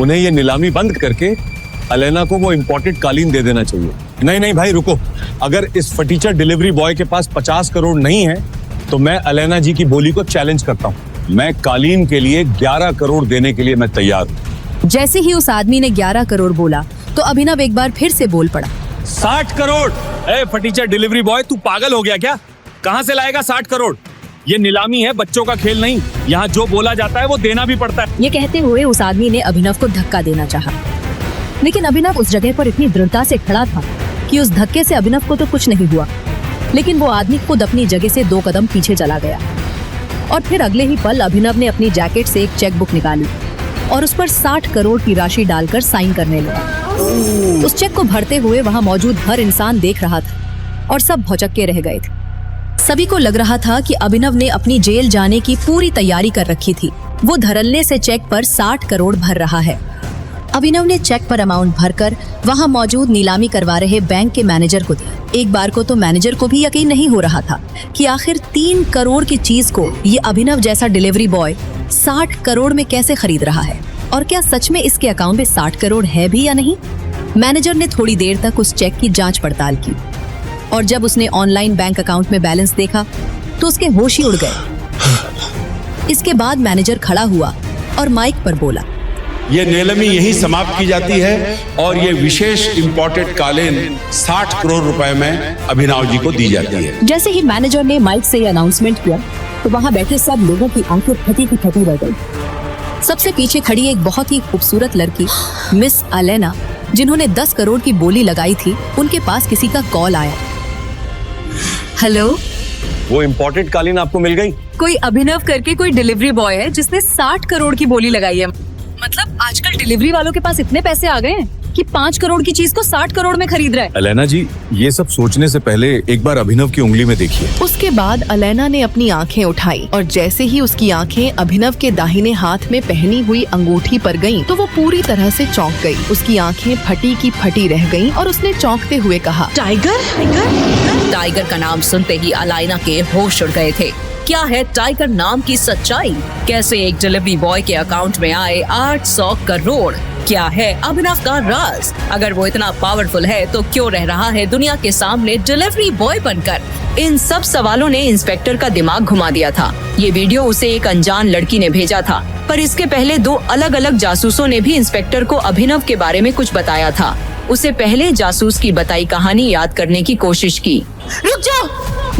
उन्हें ये नीलामी बंद करके अलेना को वो इम्पोर्टेड कालीन दे देना चाहिए। नहीं नहीं भाई रुको, अगर इस फटीचर डिलीवरी बॉय के पास 50 करोड़ नहीं है तो मैं अलेना जी की बोली को चैलेंज करता हूँ। मैं कालीन के लिए 11 करोड़ देने के लिए मैं तैयार हूँ। जैसे ही उस आदमी ने 11 करोड़ बोला तो अभिनव एक बार फिर से बोल पड़ा, 60 करोड़। ए फटीचर डिलीवरी बॉय, तू पागल हो गया क्या? कहाँ से लाएगा 60 करोड़? ये नीलामी है, बच्चों का खेल नहीं। यहाँ जो बोला जाता है वो देना भी पड़ता है। ये कहते हुए उस आदमी ने अभिनव को धक्का देना चाहा, लेकिन अभिनव उस जगह पर इतनी दृढ़ता से खड़ा था कि उस धक्के से अभिनव को तो कुछ नहीं हुआ, लेकिन वो आदमी खुद अपनी जगह से 2 कदम पीछे चला गया और फिर अगले ही पल अभिनव ने अपनी जैकेट से एक चेक बुक निकाली और उस पर 60 करोड़ की राशि डालकर साइन करने लगा। उस चेक को भरते हुए वहां मौजूद हर इंसान देख रहा था और सब भौचक्के रह गए थे। सभी को लग रहा था कि अभिनव ने अपनी जेल जाने की पूरी तैयारी कर रखी थी। वो धड़ल्ले से चेक पर 60 करोड़ भर रहा है। अभिनव ने चेक पर अमाउंट भरकर वहां मौजूद नीलामी करवा रहे बैंक के मैनेजर को दिया। एक बार को तो मैनेजर को भी यकीन नहीं हो रहा था कि आखिर 3 करोड़ की चीज को ये अभिनव जैसा डिलीवरी बॉय 60 करोड़ में कैसे खरीद रहा है, और क्या सच में इसके अकाउंट में 60 करोड़ है भी या नहीं। मैनेजर ने थोड़ी देर तक उस चेक की जांच पड़ताल की और जब उसने ऑनलाइन बैंक अकाउंट में बैलेंस देखा तो उसके होश ही उड़ गए। इसके बाद मैनेजर खड़ा हुआ और माइक पर बोला, ये नीलामी यही समाप्त की जाती है और ये विशेष इंपोर्टेड कालीन 60 करोड़ रुपए में अभिनव जी को दी जाती है। जैसे ही मैनेजर ने माइक से अनाउंसमेंट किया तो वहां बैठे सब लोगों की आंखें फटी की फटी रह गई। सबसे पीछे खड़ी एक बहुत ही खूबसूरत लड़की मिस अलेना, जिन्होंने 10 करोड़ की बोली लगाई थी, उनके पास किसी का कॉल आया। हेलो, वो इम्पोर्टेड कालीन आपको मिल गई? कोई अभिनव करके कोई डिलीवरी बॉय है जिसने 60 करोड़ की बोली लगाई है। मतलब आजकल डिलीवरी वालों के पास इतने पैसे आ गए हैं कि 5 करोड़ की चीज को 60 करोड़ में खरीद रहा है। अलेना जी, ये सब सोचने से पहले एक बार अभिनव की उंगली में देखिए। उसके बाद अलेना ने अपनी आंखें उठाई और जैसे ही उसकी आंखें अभिनव के दाहिने हाथ में पहनी हुई अंगूठी पर गईं, तो वो पूरी तरह से चौंक गई। उसकी आंखें फटी की फटी रह गईं और उसने चौंकते हुए कहा, टाइगर। टाइगर का नाम सुनते ही अलाइना के होश उड़ गए थे। क्या है टाइगर नाम की सच्चाई? कैसे एक डिलीवरी बॉय के अकाउंट में आए 800 करोड़? क्या है अभिनव का राज? अगर वो इतना पावरफुल है तो क्यों रह रहा है दुनिया के सामने डिलीवरी बॉय बनकर? इन सब सवालों ने इंस्पेक्टर का दिमाग घुमा दिया था। ये वीडियो उसे एक अनजान लड़की ने भेजा था, पर इसके पहले 2 अलग अलग जासूसों ने भी इंस्पेक्टर को अभिनव के बारे में कुछ बताया था। उसे पहले जासूस की बताई कहानी याद करने की कोशिश की। रुक जाओ,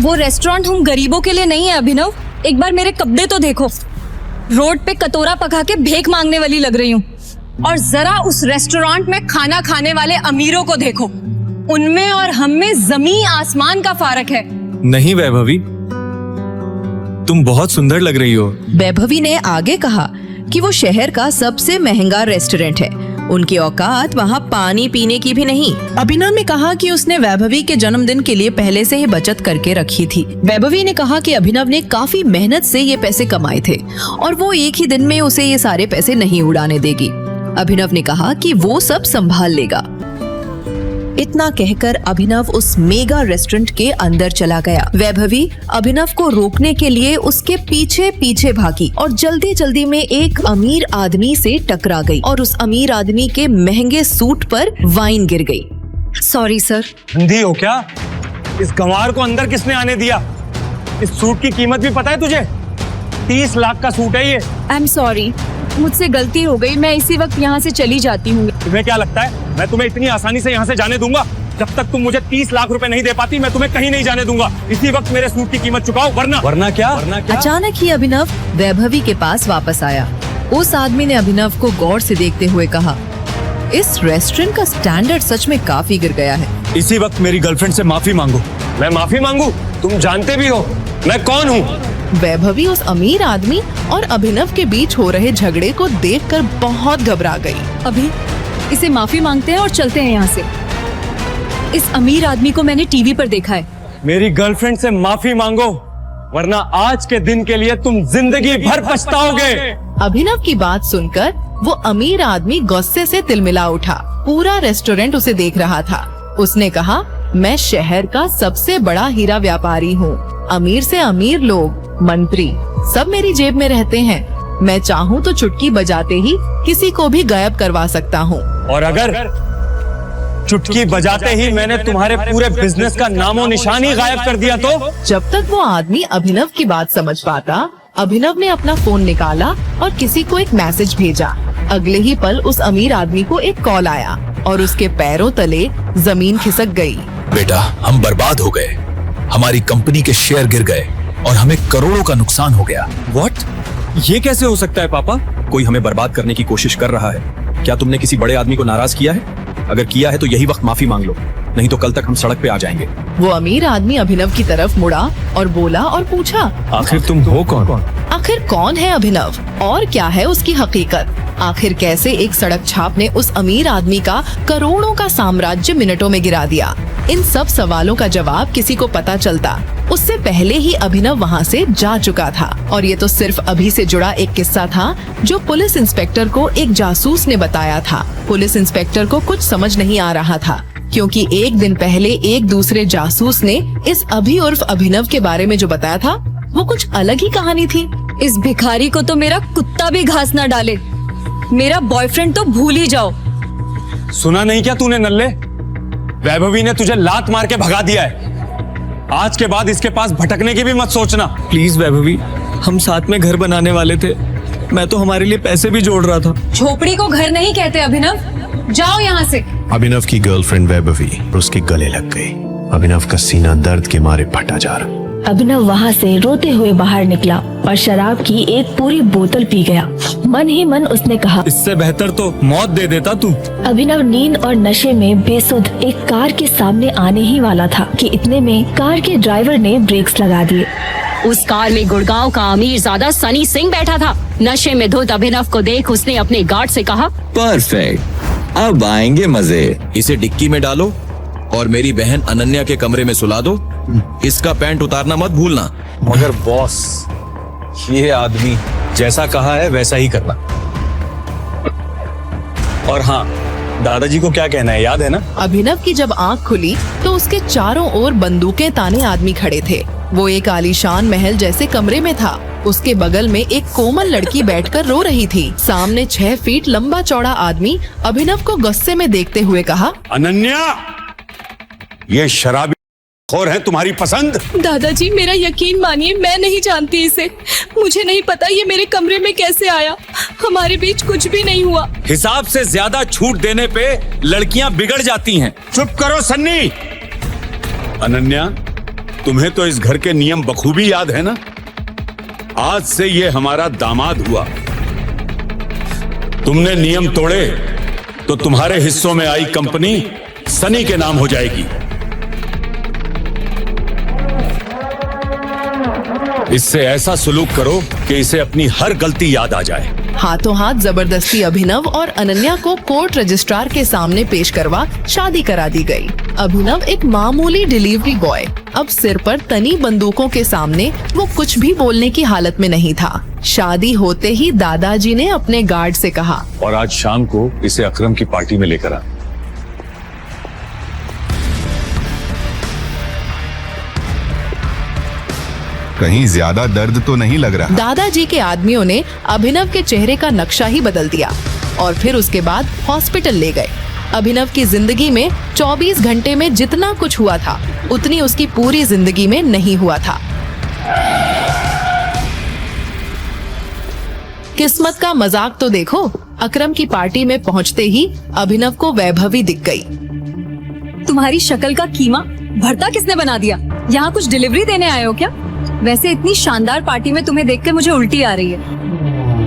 वो रेस्टोरेंट हम गरीबों के लिए नहीं है अभिनव। एक बार मेरे कपड़े तो देखो, रोड पे कटोरा पका के भीख मांगने वाली लग रही हूँ। और जरा उस रेस्टोरेंट में खाना खाने वाले अमीरों को देखो, उनमें और हम में जमीन आसमान का फारक है। नहीं वैभवी, तुम बहुत सुंदर लग रही हो। वैभवी ने आगे कहा कि वो शहर का सबसे महंगा रेस्टोरेंट है, उनकी औकात वहाँ पानी पीने की भी नहीं। अभिनव ने कहा कि उसने वैभवी के जन्मदिन के लिए पहले से ही बचत करके रखी थी। वैभवी ने कहा कि अभिनव ने काफी मेहनत से ये पैसे कमाए थे और वो एक ही दिन में उसे ये सारे पैसे नहीं उड़ाने देगी। अभिनव ने कहा कि वो सब संभाल लेगा। इतना कहकर अभिनव उस मेगा रेस्टोरेंट के अंदर चला गया। वैभवी अभिनव को रोकने के लिए उसके पीछे पीछे भागी और जल्दी जल्दी में एक अमीर आदमी से टकरा गई और उस अमीर आदमी के महंगे सूट पर वाइन गिर गई। Sorry sir. अंधी हो क्या? इस गंवार को अंदर किसने आने दिया? इस सूट की कीमत भी पता है तुझे? 30 लाख का सूट है ये। आई एम सॉरी, मुझसे गलती हो गई, मैं इसी वक्त यहाँ से चली जाती हूँ। तुम्हें क्या लगता है मैं तुम्हें इतनी आसानी से यहाँ से जाने दूंगा? जब तक तुम मुझे 30 लाख रुपए नहीं दे पाती, मैं तुम्हें कहीं नहीं जाने दूंगा। इसी वक्त मेरे सूट की कीमत चुकाओ, वरना क्या? अचानक ही अभिनव वैभवी के पास वापस आया। उस आदमी ने अभिनव को गौर से देखते हुए कहा, इस रेस्टोरेंट का स्टैंडर्ड सच में काफी गिर गया है। इसी वक्त मेरी गर्लफ्रेंड से माफी मांगो। मैं माफी मांगू? तुम जानते भी हो मैं कौन हूँ। वैभवी उस अमीर आदमी और अभिनव के बीच हो रहे झगड़े को देखकर बहुत घबरा गई। अभी इसे माफी मांगते हैं और चलते हैं यहाँ से। इस अमीर आदमी को मैंने टीवी पर देखा है। मेरी गर्लफ्रेंड से माफी मांगो, वरना आज के दिन के लिए तुम जिंदगी भर पछताओगे। अभिनव की बात सुनकर वो अमीर आदमी गुस्से से तिलमिला उठा। पूरा रेस्टोरेंट उसे देख रहा था। उसने कहा, मैं शहर का सबसे बड़ा हीरा व्यापारी हूँ। अमीर से अमीर लोग, मंत्री सब मेरी जेब में रहते हैं। मैं चाहूँ तो चुटकी बजाते ही किसी को भी गायब करवा सकता हूँ। और अगर चुटकी बजाते ही मैंने तुम्हारे पूरे बिजनेस का नामो निशान ही गायब कर दिया तो? जब तक वो आदमी अभिनव की बात समझ पाता, अभिनव ने अपना फोन निकाला और किसी को एक मैसेज भेजा। अगले ही पल उस अमीर आदमी को एक कॉल आया और उसके पैरों तले जमीन खिसक गई। बेटा, हम बर्बाद हो गए, हमारी कंपनी के शेयर गिर गए और हमें करोड़ों का नुकसान हो गया। व्हाट? ये कैसे हो सकता है पापा? कोई हमें बर्बाद करने की कोशिश कर रहा है। क्या तुमने किसी बड़े आदमी को नाराज किया है? अगर किया है तो यही वक्त माफी मांग लो। नहीं तो कल तक हम सड़क पे आ जाएंगे। वो अमीर आदमी अभिनव की तरफ मुड़ा और बोला और पूछा, आखिर तुम हो कौन? आखिर कौन है अभिनव और क्या है उसकी हकीकत? आखिर कैसे एक सड़क छाप ने उस अमीर आदमी का करोड़ों का साम्राज्य मिनटों में गिरा दिया? इन सब सवालों का जवाब किसी को पता चलता उससे पहले ही अभिनव वहाँ से जा चुका था। और ये तो सिर्फ अभी से जुड़ा एक किस्सा था जो पुलिस इंस्पेक्टर को एक जासूस ने बताया था। पुलिस इंस्पेक्टर को कुछ समझ नहीं आ रहा था क्योंकि एक दिन पहले एक दूसरे जासूस ने इस अभी उर्फ अभिनव के बारे में जो बताया था वो कुछ अलग ही कहानी थी। इस भिखारी को तो मेरा कुत्ता भी घास न डाले, मेरा बॉयफ्रेंड तो भूल ही जाओ। सुना नहीं क्या तूने नल्ले? वैभवी ने तुझे लात मार के भगा दिया है। आज के बाद इसके पास भटकने की भी मत सोचना। प्लीज वैभवी, हम साथ में घर बनाने वाले थे, मैं तो हमारे लिए पैसे भी जोड़ रहा था। झोपड़ी को घर नहीं कहते अभिनव, जाओ यहाँ से। अभिनव की गर्लफ्रेंड वैभवी उसके गले लग गई। अभिनव का सीना दर्द के मारे फटा जा रहा। अभिनव वहाँ से रोते हुए बाहर निकला और शराब की एक पूरी बोतल पी गया। मन ही मन उसने कहा, इससे बेहतर तो मौत दे देता तू। अभिनव नींद और नशे में बेसुध एक कार के सामने आने ही वाला था कि इतने में कार के ड्राइवर ने ब्रेक्स लगा दिए। उस कार में गुड़गांव का अमीरजादा सनी सिंह बैठा था। नशे में धुत अभिनव को देख उसने अपने गार्ड से कहा, परफेक्ट, अब आएंगे मजे। इसे डिक्की में डालो और मेरी बहन अनन्या के कमरे में सुला दो। इसका पैंट उतारना मत भूलना। मगर बॉस, ये आदमी जैसा कहा है वैसा ही करना। और हाँ, दादाजी को क्या कहना है याद है ना? अभिनव की जब आंख खुली तो उसके चारों ओर बंदूकें ताने आदमी खड़े थे। वो एक आलीशान महल जैसे कमरे में था। उसके बगल में एक कोमल लड़की बैठकर रो रही थी। सामने 6 फीट लंबा चौड़ा आदमी अभिनव को गुस्से में देखते हुए कहा, अनन्या, ये शराबी खोर है तुम्हारी पसंद? दादाजी मेरा यकीन मानिए, मैं नहीं जानती इसे। मुझे नहीं पता ये मेरे कमरे में कैसे आया। हमारे बीच कुछ भी नहीं हुआ। हिसाब से ज्यादा छूट देने पे लड़कियां बिगड़ जाती हैं। चुप करो सन्नी। अनन्या, तुम्हें तो इस घर के नियम बखूबी याद है ना? आज से ये हमारा दामाद हुआ। तुमने नियम तोड़े तो तुम्हारे हिस्सों में आई कंपनी सनी के नाम हो जाएगी। इससे ऐसा सलूक करो कि इसे अपनी हर गलती याद आ जाए। हाथों हाथ जबरदस्ती अभिनव और अनन्या को कोर्ट रजिस्ट्रार के सामने पेश करवा शादी करा दी गई। अभिनव एक मामूली डिलीवरी बॉय अब सिर पर तनी बंदूकों के सामने वो कुछ भी बोलने की हालत में नहीं था। शादी होते ही दादाजी ने अपने गार्ड से कहा, और आज शाम को इसे अकरम की पार्टी में लेकर आ। कहीं ज्यादा दर्द तो नहीं लग रहा? दादाजी के आदमियों ने अभिनव के चेहरे का नक्शा ही बदल दिया और फिर उसके बाद हॉस्पिटल ले गए। अभिनव की जिंदगी में 24 घंटे में जितना कुछ हुआ था उतनी उसकी पूरी जिंदगी में नहीं हुआ था। किस्मत का मजाक तो देखो, अकरम की पार्टी में पहुंचते ही अभिनव को वैभवी दिख गई। तुम्हारी शक्ल का कीमा भरता किसने बना दिया? यहाँ कुछ डिलीवरी देने आए हो क्या? वैसे इतनी शानदार पार्टी में तुम्हें देखकर मुझे उल्टी आ रही है।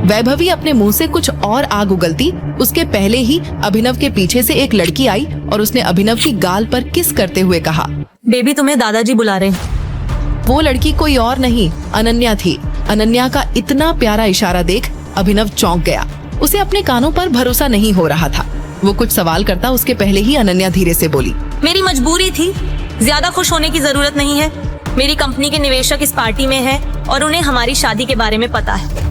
वैभवी अपने मुंह से कुछ और आग उगलती उसके पहले ही अभिनव के पीछे से एक लड़की आई और उसने अभिनव की गाल पर किस करते हुए कहा, बेबी तुम्हें दादाजी बुला रहे हैं। वो लड़की कोई और नहीं अनन्या थी। अनन्या का इतना प्यारा इशारा देख अभिनव चौंक गया। उसे अपने कानों पर भरोसा नहीं हो रहा था। वो कुछ सवाल करता उसके पहले ही अनन्या धीरे से बोली, मेरी मजबूरी थी, ज्यादा खुश होने की जरूरत नहीं है। मेरी कंपनी के निवेशक इस पार्टी में है और उन्हें हमारी शादी के बारे में पता है।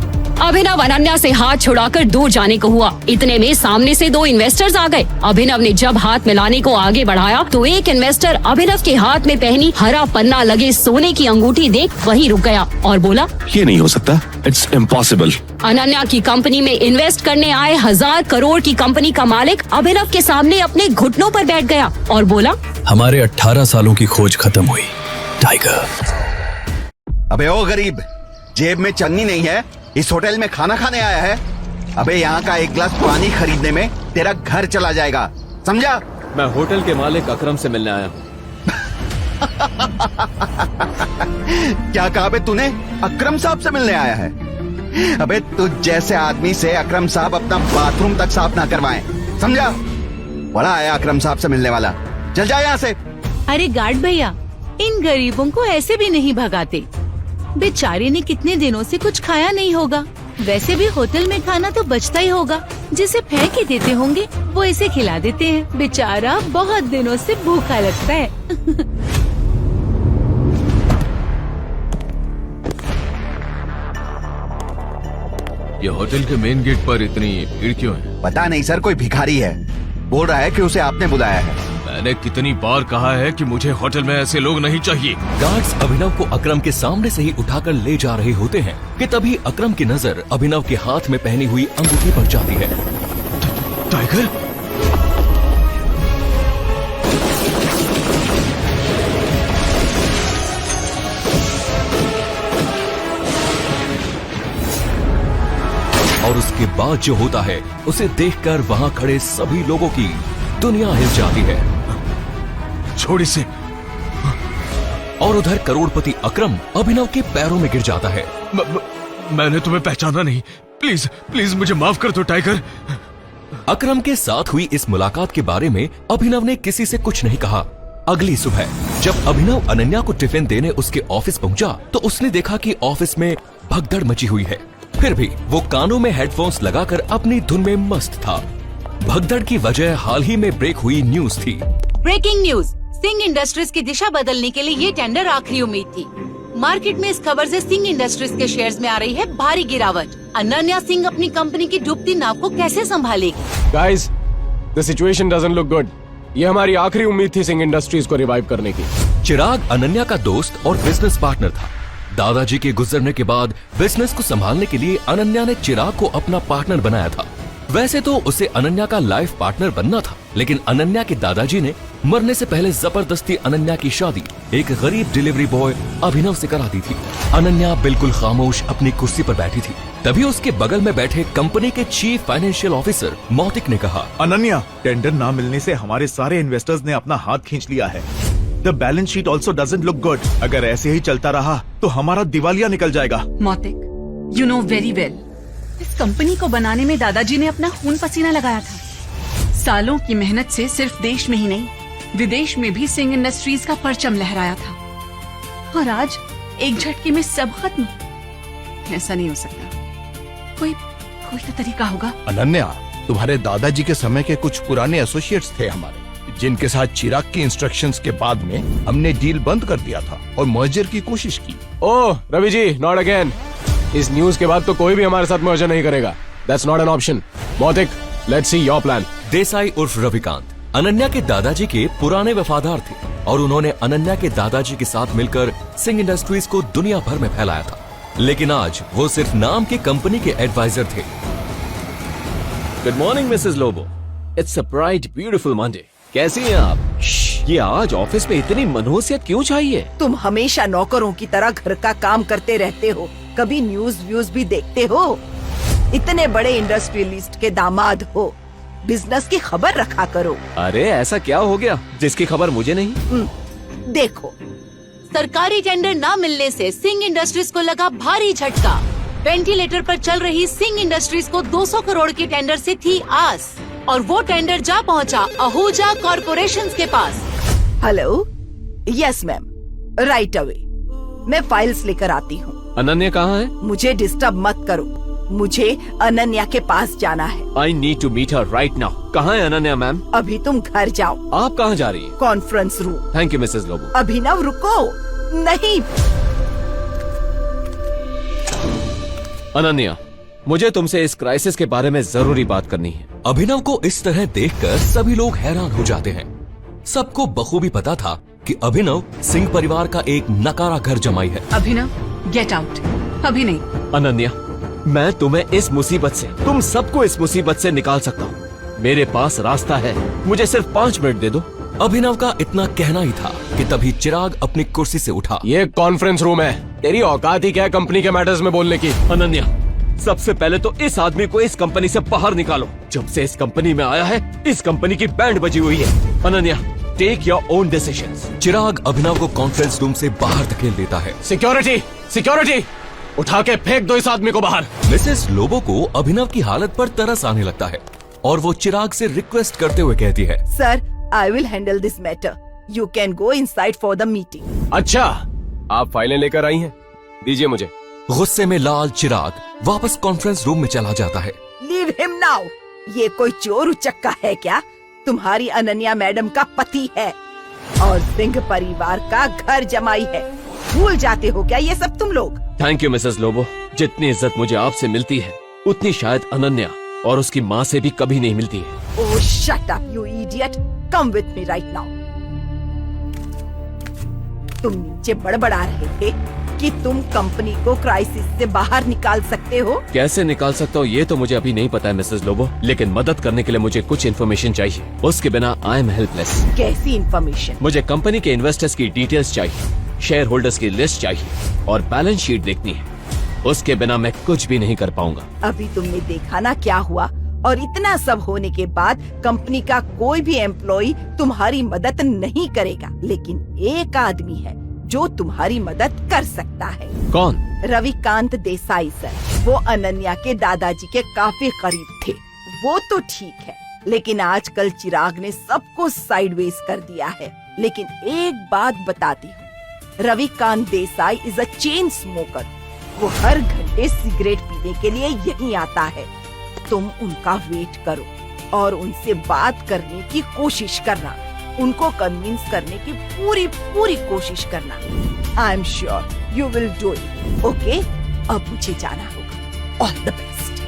अभिनव अनन्या से हाथ छुड़ाकर दूर जाने को हुआ। इतने में सामने से 2 इन्वेस्टर्स आ गए। अभिनव ने जब हाथ मिलाने को आगे बढ़ाया तो एक इन्वेस्टर अभिनव के हाथ में पहनी हरा पन्ना लगे सोने की अंगूठी देख वहीं रुक गया और बोला, ये नहीं हो सकता, इट्स इम्पॉसिबल। अनन्या की कंपनी में इन्वेस्ट करने आए 1000 करोड़ की कंपनी का मालिक अभिनव के सामने अपने घुटनों पर बैठ गया और बोला, हमारे 18 सालों की खोज खत्म हुई टाइगर। अबे ओ गरीब, जेब में चन्नी नहीं है, इस होटल में खाना खाने आया है? अबे यहाँ का एक गिलास पानी खरीदने में तेरा घर चला जाएगा, समझा? मैं होटल के मालिक अकरम से मिलने आया हूँ। क्या कहा बे तूने? अकरम साहब से मिलने आया है? अबे तुझ जैसे आदमी से अकरम साहब अपना बाथरूम तक साफ ना करवाएं, समझा? बड़ा आया अकरम साहब से मिलने वाला। चल जा यहाँ से। अरे गार्ड भैया, इन गरीबों को ऐसे भी नहीं भगाते। बेचारे ने कितने दिनों से कुछ खाया नहीं होगा। वैसे भी होटल में खाना तो बचता ही होगा, जिसे फेंक ही देते होंगे वो इसे खिला देते हैं। बेचारा बहुत दिनों से भूखा लगता है। ये होटल के मेन गेट पर इतनी भीड़ क्यों है? पता नहीं सर, कोई भिखारी है, बोल रहा है कि उसे आपने बुलाया है। मैंने कितनी बार कहा है कि मुझे होटल में ऐसे लोग नहीं चाहिए। गार्ड्स अभिनव को अकरम के सामने से ही उठाकर ले जा रहे होते हैं कि तभी अकरम की नजर अभिनव के हाथ में पहनी हुई अंगूठी पर जाती है। टाइगर, और उसके बाद जो होता है उसे देखकर वहां खड़े सभी लोगों की दुनिया हिल जाती है। छोड़ इसे। और उधर करोड़पति अकरम अभिनव के पैरों में गिर जाता है। मैंने तुम्हें पहचाना नहीं, प्लीज प्लीज मुझे माफ कर दो टाइगर। अकरम के साथ हुई इस मुलाकात के बारे में अभिनव ने किसी से कुछ नहीं कहा। अगली सुबह जब अभिनव अनन्या को टिफिन देने उसके ऑफिस पहुंचा तो उसने देखा कि ऑफिस में भगदड़ मची हुई है। फिर भी वो कानों में हेडफोन्स लगाकर अपनी धुन में मस्त था। भगदड़ की वजह हाल ही में ब्रेक हुई न्यूज थी। ब्रेकिंग न्यूज, सिंह इंडस्ट्रीज की दिशा बदलने के लिए ये टेंडर आखिरी उम्मीद थी। मार्केट में इस खबर से सिंह इंडस्ट्रीज के शेयर्स में आ रही है भारी गिरावट। अनन्या सिंह अपनी कंपनी की डूबती नाव को कैसे संभालेगी? Guys, the situation doesn't look good. ये हमारी आखिरी उम्मीद थी सिंह इंडस्ट्रीज को रिवाइव करने की। चिराग अनन्या का दोस्त और बिजनेस पार्टनर था। दादाजी के गुजरने के बाद बिजनेस को संभालने के लिए अनन्या ने चिराग को अपना पार्टनर बनाया था। वैसे तो उसे अनन्या का लाइफ पार्टनर बनना था, लेकिन अनन्या के दादाजी ने मरने से पहले जबरदस्ती अनन्या की शादी एक गरीब डिलीवरी बॉय अभिनव से करा दी थी। अनन्या बिल्कुल खामोश अपनी कुर्सी पर बैठी थी। तभी उसके बगल में बैठे कंपनी के चीफ फाइनेंशियल ऑफिसर मौतिक ने कहा, अनन्या, टेंडर ना मिलने से हमारे सारे इन्वेस्टर्स ने अपना हाथ खींच लिया है। The balance sheet also doesn't look good. अगर ऐसे ही चलता रहा तो हमारा दिवालिया निकल जाएगा। मौतिक, यू नो वेरी वेल, इस कंपनी को बनाने में दादाजी ने अपना खून पसीना लगाया था। सालों की मेहनत से सिर्फ देश में ही नहीं, विदेश में भी सिंह इंडस्ट्रीज का परचम लहराया था। और आज एक झटके में सब खत्म। ऐसा नहीं हो सकता। कोई तो तरीका होगा। अनन्या, तुम्हारे दादाजी के समय के कुछ पुराने एसोसिएट्स थे हमारे, जिनके साथ चिराग की इंस्ट्रक्शंस के बाद में हमने डील बंद कर दिया था और मर्जर की कोशिश की। ओह रवि जी, नॉट अगेन। इस न्यूज के बाद तो कोई भी हमारे साथ मर्जर नहीं करेगा। That's not an option. Mautik, let's see your plan. Desai उर्फ रविकांत अनन्या के दादाजी के पुराने वफादार थे और उन्होंने अनन्या के दादाजी के साथ मिलकर सिंह इंडस्ट्रीज को दुनिया भर में फैलाया था। लेकिन आज वो सिर्फ नाम की कंपनी के एडवाइजर थे। Good morning Mrs Lobo. It's a bright beautiful Monday. कैसी हैं आप? ये आज ऑफिस में इतनी मनहूसियत क्यों चाहिए? तुम हमेशा नौकरों की तरह घर का काम करते रहते हो, कभी न्यूज व्यूज भी देखते हो? इतने बड़े इंडस्ट्रियलिस्ट के दामाद हो, बिजनेस की खबर रखा करो। अरे ऐसा क्या हो गया जिसकी खबर मुझे नहीं? देखो, सरकारी टेंडर ना मिलने से सिंह इंडस्ट्रीज को लगा भारी झटका। वेंटिलेटर पर चल रही सिंह इंडस्ट्रीज को 200 करोड़ के टेंडर से थी आस, और वो टेंडर जा पहुंचा आहूजा कॉरपोरेशंस के पास। Hello, yes ma'am, right away. मैं फाइल्स लेकर आती हूँ। अनन्या कहाँ है? मुझे डिस्टर्ब मत करो, मुझे अनन्या के पास जाना है। I need to meet her right now. कहाँ है अनन्या मैम? अभी तुम घर जाओ। आप कहाँ जा रही हैं? Conference room. Thank you Mrs Lobo. Abhinav रुको, नहीं। अनन्या, मुझे तुमसे इस क्राइसिस के बारे में जरूरी बात करनी है। अभिनव को इस तरह देखकर सभी लोग हैरान हो जाते हैं। सबको बखूबी पता था कि अभिनव सिंह परिवार का एक नकारा घर जमाई है। अभिनव, गेट आउट। अभी नहीं। अनन्या, मैं तुम्हें इस मुसीबत से, तुम सबको इस मुसीबत से निकाल सकता हूँ। मेरे पास रास्ता है, मुझे सिर्फ 5 मिनट दे दो। अभिनव का इतना कहना ही था कि तभी चिराग अपनी कुर्सी से उठा। ये कॉन्फ्रेंस रूम है, तेरी औकात ही क्या है कंपनी के मैटर्स में बोलने की? अनन्या, सबसे पहले तो इस आदमी को इस कंपनी से बाहर निकालो। जब से इस कंपनी में आया है, इस कंपनी की बैंड बजी हुई है। Ananya, take your own decisions. Chirag Abhinav को कॉन्फ्रेंस रूम से बाहर धकेल देता है। सिक्योरिटी, सिक्योरिटी, उठा के फेंक दो इस आदमी को बाहर। मिसेस लोबो को अभिनव की हालत पर तरस आने लगता है और वो चिराग से रिक्वेस्ट करते हुए कहती है, sir, I will handle this matter. You can go inside for the meeting. अच्छा, आप फाइलें लेकर आई हैं? दीजिए मुझे। गुस्से में लाल चिराग वापस कॉन्फ्रेंस रूम में चला जाता है। Leave him now. ये कोई चोर उचक्का है क्या? तुम्हारी अनन्या मैडम का पति है और सिंह परिवार का घर जमाई है। भूल जाते हो क्या ये सब तुम लोग? Thank you Mrs Lobo. जितनी इज्जत मुझे आपसे मिलती है उतनी शायद अनन्या और उसकी माँ से भी कभी नहीं मिलती है। Oh, shut up, you idiot. Come with me right now. तुम नीचे बड़बड़ा रहे थे कि तुम कंपनी को क्राइसिस से बाहर निकाल सकते हो। कैसे निकाल सकता हूँ ये तो मुझे अभी नहीं पता है मिसेस लोबो, लेकिन मदद करने के लिए मुझे कुछ इन्फॉर्मेशन चाहिए। उसके बिना आई एम हेल्पलेस। कैसी इन्फॉर्मेशन? मुझे कंपनी के इन्वेस्टर्स की डिटेल्स चाहिए, शेयर होल्डर्स की लिस्ट चाहिए और बैलेंस शीट देखनी है। उसके बिना मैं कुछ भी नहीं कर पाऊंगा। अभी तुमने देखा ना क्या हुआ, और इतना सब होने के बाद कंपनी का कोई भी एम्प्लॉय तुम्हारी मदद नहीं करेगा, लेकिन एक आदमी है जो तुम्हारी मदद कर सकता है। कौन? रविकांत देसाई सर। वो अनन्या के दादाजी के काफी करीब थे। वो तो ठीक है, लेकिन आजकल चिराग ने सबको साइडवेज कर दिया है। लेकिन एक बात बताती हूँ, Ravikant Desai is a chain smoker. वो हर घंटे सिगरेट पीने के लिए यहीं आता है। तुम उनका वेट करो और उनसे बात करने की कोशिश करना, उनको कन्विंस करने की पूरी कोशिश करना। I am sure you will do it. Okay, अब मुझे जाना होगा। All the best.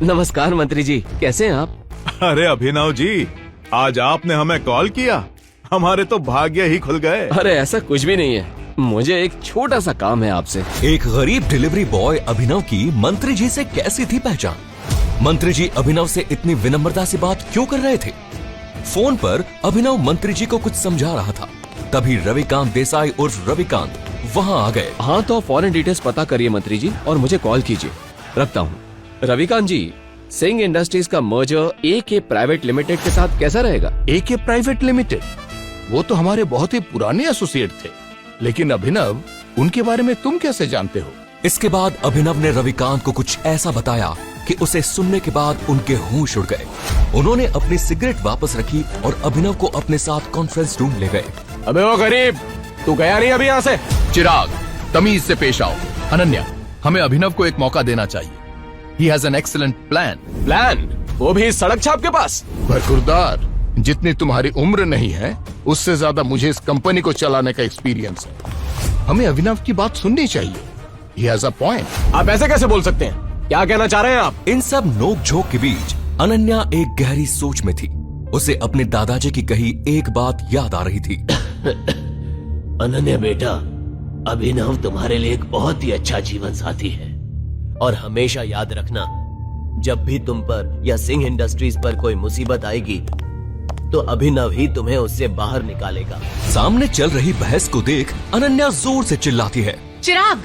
नमस्कार मंत्री जी, कैसे हैं आप? अरे अभिनव जी, आज आपने हमें कॉल किया, हमारे तो भाग्य ही खुल गए। अरे ऐसा कुछ भी नहीं है, मुझे एक छोटा सा काम है आपसे। एक गरीब डिलीवरी बॉय अभिनव की मंत्री जी से कैसी थी पहचान? मंत्री जी अभिनव से इतनी विनम्रता से बात क्यों कर रहे थे? फोन पर अभिनव मंत्री जी को कुछ समझा रहा था, तभी रविकांत देसाई उर्फ रविकांत वहां आ गए। हाँ तो फॉरेन डिटेल्स पता करिए मंत्री जी और मुझे कॉल कीजिए। रखता हूँ। रविकांत जी, सिंह इंडस्ट्रीज का मर्जर AK प्राइवेट लिमिटेड के साथ कैसा रहेगा? AK private limited? वो तो हमारे बहुत ही पुराने एसोसिएट थे, लेकिन अभिनव, उनके बारे में तुम कैसे जानते हो? इसके बाद अभिनव ने रविकांत को कुछ ऐसा बताया कि उसे सुनने के बाद उनके होश उड़ गए। उन्होंने अपनी सिगरेट वापस रखी और अभिनव को अपने साथ कॉन्फ्रेंस रूम ले गए। अबे वो गरीब, तू गया नहीं अभी यहाँ से? चिराग, तमीज से पेश आओ। अनन्या, हमें अभिनव को एक मौका देना चाहिए। He has an excellent plan. Plan? वो भी सड़क छाप के पास? बरखुरदार, जितनी तुम्हारी उम्र नहीं है उससे ज्यादा मुझे इस कंपनी को चलाने का एक्सपीरियंस है। हमें अभिनव की बात सुननी चाहिए। He has a point. आप ऐसे कैसे बोल सकते हैं? क्या कहना चाह रहे हैं आप? इन सब नोक-झोंक के बीच अनन्या एक गहरी सोच में थी। उसे अपने दादाजी की कही एक बात याद आ रही थी। अनन्या बेटा, अभिनव तुम्हारे लिए एक बहुत ही अच्छा जीवन साथी है और हमेशा याद रखना, जब भी तुम पर या सिंह इंडस्ट्रीज पर कोई मुसीबत आएगी तो अभिनव ही तुम्हें उससे बाहर निकालेगा। सामने चल रही बहस को देख अनन्या जोर से चिल्लाती है, चिराग,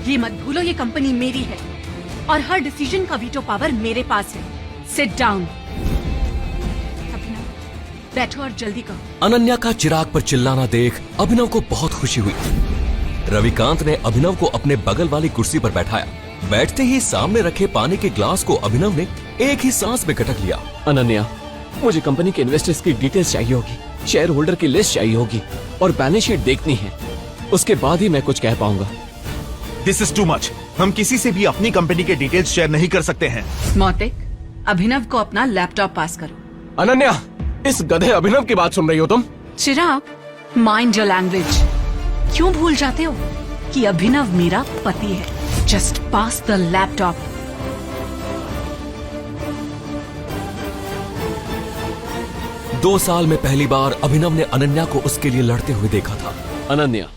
ये मत भूलो ये कंपनी मेरी है और हर डिसीजन का वीटो पावर मेरे पास है। Sit down. बैठो और जल्दी करो। अनन्या का चिराग पर चिल्लाना देख अभिनव को बहुत खुशी हुई। रविकांत ने अभिनव को अपने बगल वाली कुर्सी पर बैठाया। बैठते ही सामने रखे पानी के ग्लास को अभिनव ने एक ही सांस में गटक लिया। अनन्या, मुझे कंपनी के इन्वेस्टर्स की डिटेल्स चाहिए होगी, शेयर होल्डर की लिस्ट चाहिए होगी और बैलेंस शीट देखनी है। उसके बाद ही मैं कुछ कह पाऊंगा। This is too much. हम किसी से भी अपनी कंपनी के डिटेल्स शेयर नहीं कर सकते हैं। मोतिक, अभिनव को अपना लैपटॉप पास करो। अनन्या, इस गधे अभिनव की बात सुन रही हो तुम? चिराग, माइंड योर लैंग्वेज। क्यों भूल जाते हो कि अभिनव मेरा पति है? Just pass the laptop. दो साल में पहली बार अभिनव ने अनन्या को उसके लिए लड़ते हुए देखा था। अनन्या,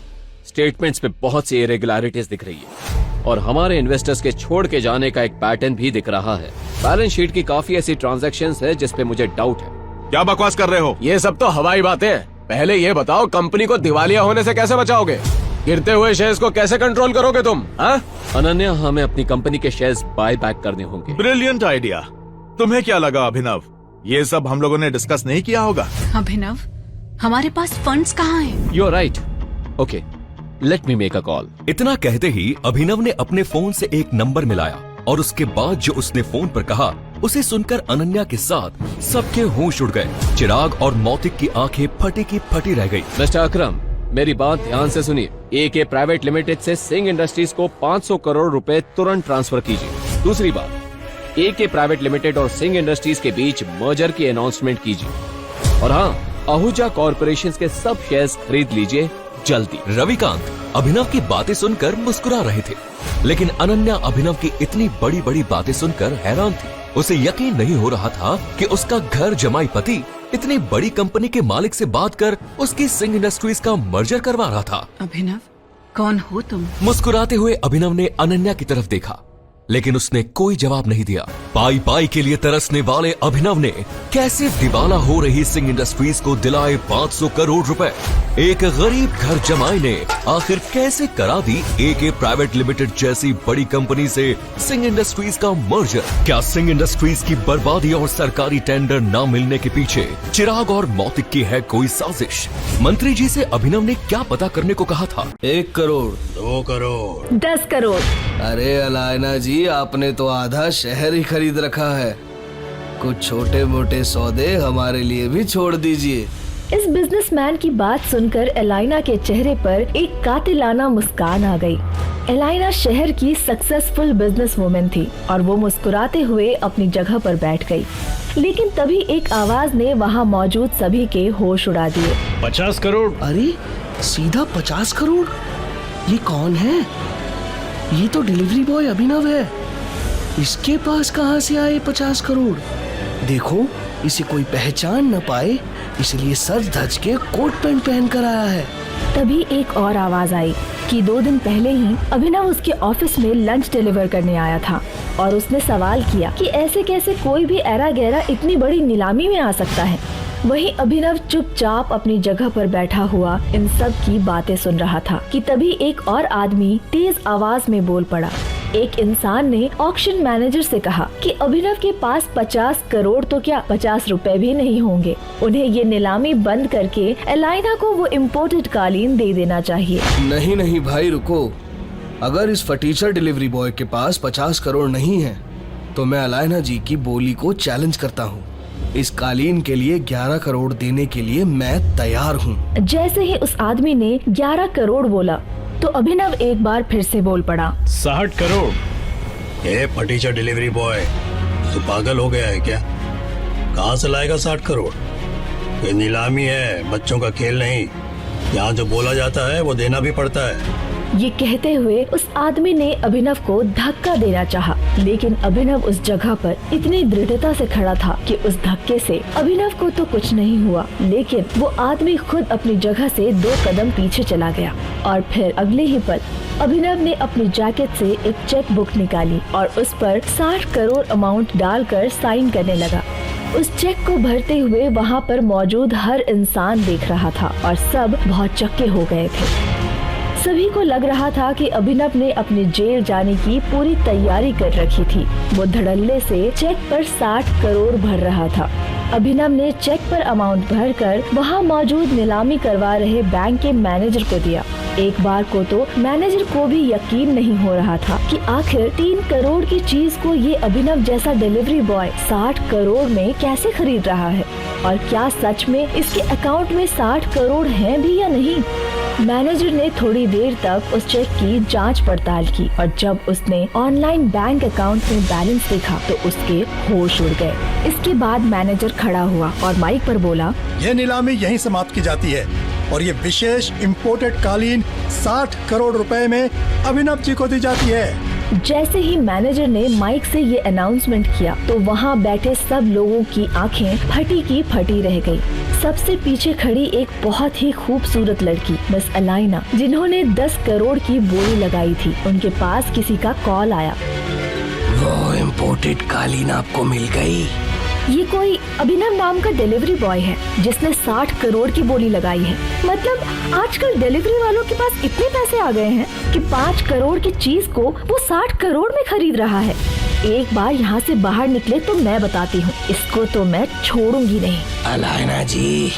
स्टेटमेंट्स में बहुत सी इरेगुलरिटीज दिख रही है और हमारे इन्वेस्टर्स के छोड़ के जाने का एक पैटर्न भी दिख रहा है। बैलेंस शीट की काफी ऐसी ट्रांजैक्शंस है जिस पे मुझे डाउट है। क्या बकवास कर रहे हो? ये सब तो हवाई बातें हैं। पहले ये बताओ, कंपनी को दिवालिया होने से कैसे बचाओगे? गिरते हुए शेयर्स को कैसे कंट्रोल करोगे तुम? हाँ? अनन्या, हमें अपनी कंपनी के शेयर्स बाय बैक करने होंगे। Brilliant idea. तुम्हें क्या लगा अभिनव, ये सब हम लोगों ने डिस्कस नहीं किया होगा? अभिनव, हमारे पास फंड्स कहाँ हैं? You are right. Okay, let me make a call. इतना कहते ही अभिनव ने अपने फोन से एक नंबर मिलाया और उसके बाद जो उसने फोन पर कहा उसे सुनकर अनन्या के साथ सबके होश उड़ गए। चिराग और मौतिक की आंखें फटी की फटी रह गई। मिस्टर अकरम, मेरी बात ध्यान से सुनिए। एके प्राइवेट लिमिटेड से सिंह इंडस्ट्रीज को 500 करोड़ रुपए तुरंत ट्रांसफर कीजिए। दूसरी बात, एके प्राइवेट लिमिटेड और सिंह इंडस्ट्रीज के बीच मर्जर की अनाउंसमेंट कीजिए। और हाँ, आहूजा कॉर्पोरेशन के सब शेयर्स खरीद लीजिए जल्दी। रविकांत अभिनव की बातें सुनकर मुस्कुरा रहे थे, लेकिन अनन्या अभिनव की इतनी बड़ी बड़ी बातें सुनकर हैरान थी। उसे यकीन नहीं हो रहा था कि उसका घर जमाई पति इतनी बड़ी कंपनी के मालिक से बात कर उसकी सिंह इंडस्ट्रीज का मर्जर करवा रहा था। अभिनव, कौन हो तुम? मुस्कुराते हुए अभिनव ने अनन्या की तरफ देखा, लेकिन उसने कोई जवाब नहीं दिया। पाई पाई के लिए तरसने वाले अभिनव ने कैसे दिवाला हो रही सिंह इंडस्ट्रीज को दिलाए 500 करोड़ रुपए। एक गरीब घर जमाई ने आखिर कैसे करा दी एके प्राइवेट लिमिटेड जैसी बड़ी कंपनी से सिंह इंडस्ट्रीज का मर्जर। क्या सिंह इंडस्ट्रीज की बर्बादी और सरकारी टेंडर न मिलने के पीछे चिराग और मौतिक की है कोई साजिश? मंत्री जी से अभिनव ने क्या पता करने को कहा था? 1 करोड़, 2 करोड़, 10 करोड़। अरे अलायना जी, आपने तो आधा शहर ही खरीद रखा है। कुछ छोटे मोटे सौदे हमारे लिए भी छोड़ दीजिए। इस बिजनेसमैन की बात सुनकर एलाइना के चेहरे पर एक कातिलाना मुस्कान आ गई। एलाइना शहर की सक्सेसफुल बिजनेस वुमेन थी और वो मुस्कुराते हुए अपनी जगह पर बैठ गई। लेकिन तभी एक आवाज ने वहाँ मौजूद सभी के होश उड़ा दिए। 50 करोड़? अरे सीधा 50 करोड़? ये कौन है? ये तो डिलीवरी बॉय अभिनव है। इसके पास कहाँ से आए 50 करोड़? देखो, इसे कोई पहचान न पाए इसलिए सज धज के कोट पैंट पहन कर आया है। तभी एक और आवाज आई कि 2 दिन पहले ही अभिनव उसके ऑफिस में लंच डिलीवर करने आया था और उसने सवाल किया कि ऐसे कैसे कोई भी ऐरा गैरा इतनी बड़ी नीलामी में आ सकता है। वहीं अभिनव चुपचाप अपनी जगह पर बैठा हुआ इन सब की बातें सुन रहा था कि तभी एक और आदमी तेज आवाज में बोल पड़ा। एक इंसान ने ऑक्शन मैनेजर से कहा कि अभिनव के पास 50 करोड़ तो क्या 50 रुपए भी नहीं होंगे। उन्हें ये नीलामी बंद करके एलाइना को वो इम्पोर्टेड कालीन दे देना चाहिए। नहीं नहीं भाई, रुको। अगर इस फटीचर डिलीवरी बॉय के पास 50 करोड़ नहीं है तो मैं एलाइना जी की बोली को चैलेंज करता हूँ। इस कालीन के लिए 11 करोड़ देने के लिए मैं तैयार हूँ। जैसे ही उस आदमी ने 11 करोड़ बोला तो अभिनव एक बार फिर से बोल पड़ा। 60 करोड़? ये फटीचर डिलीवरी बॉय तो पागल हो गया है क्या? कहाँ से लाएगा 60 करोड़? ये नीलामी है, बच्चों का खेल नहीं। यहाँ जो बोला जाता है वो देना भी पड़ता है। ये कहते हुए उस आदमी ने अभिनव को धक्का देना चाहा, लेकिन अभिनव उस जगह पर इतनी दृढ़ता से खड़ा था कि उस धक्के से अभिनव को तो कुछ नहीं हुआ, लेकिन वो आदमी खुद अपनी जगह से 2 कदम पीछे चला गया। और फिर अगले ही पल अभिनव ने अपनी जैकेट से एक चेक बुक निकाली और उस पर 60 करोड़ अमाउंट डालकर साइन करने लगा। उस चेक को भरते हुए वहाँ पर मौजूद हर इंसान देख रहा था और सब बहुत चक्के हो गए थे। सभी को लग रहा था कि अभिनव ने अपने जेल जाने की पूरी तैयारी कर रखी थी। वो धड़ल्ले से चेक पर 60 करोड़ भर रहा था। अभिनव ने चेक पर अमाउंट भरकर वहाँ मौजूद नीलामी करवा रहे बैंक के मैनेजर को दिया। एक बार को तो मैनेजर को भी यकीन नहीं हो रहा था कि आखिर 3 करोड़ की चीज को ये अभिनव जैसा डिलीवरी बॉय 60 करोड़ में कैसे खरीद रहा है और क्या सच में इसके अकाउंट में 60 करोड़ हैं भी या नहीं। मैनेजर ने थोड़ी देर तक उस चेक की जांच पड़ताल की और जब उसने ऑनलाइन बैंक अकाउंट में बैलेंस देखा तो उसके होश उड़ गए। इसके बाद मैनेजर खड़ा हुआ और माइक पर बोला, ये नीलामी यहीं समाप्त की जाती है और ये विशेष इम्पोर्टेड कालीन 60 करोड़ रुपए में अभिनव जी को दी जाती है। जैसे ही मैनेजर ने माइक से ये अनाउंसमेंट किया तो वहाँ बैठे सब लोगों की आंखें फटी की फटी रह गई। सबसे पीछे खड़ी एक बहुत ही खूबसूरत लड़की मिस एलाइना, जिन्होंने 10 करोड़ की बोली लगाई थी, उनके पास किसी का कॉल आया। वो इम्पोर्टेड कालीन आपको मिल गई। ये कोई अभिनव नाम का डिलीवरी बॉय है जिसने 60 करोड़ की बोली लगाई है। मतलब आजकल डिलीवरी वालों के पास इतने पैसे आ गए हैं कि 5 करोड़ की चीज को वो 60 करोड़ में खरीद रहा है। एक बार यहाँ से बाहर निकले तो मैं बताती हूँ, इसको तो मैं छोड़ूंगी नहीं। एलाइना जी,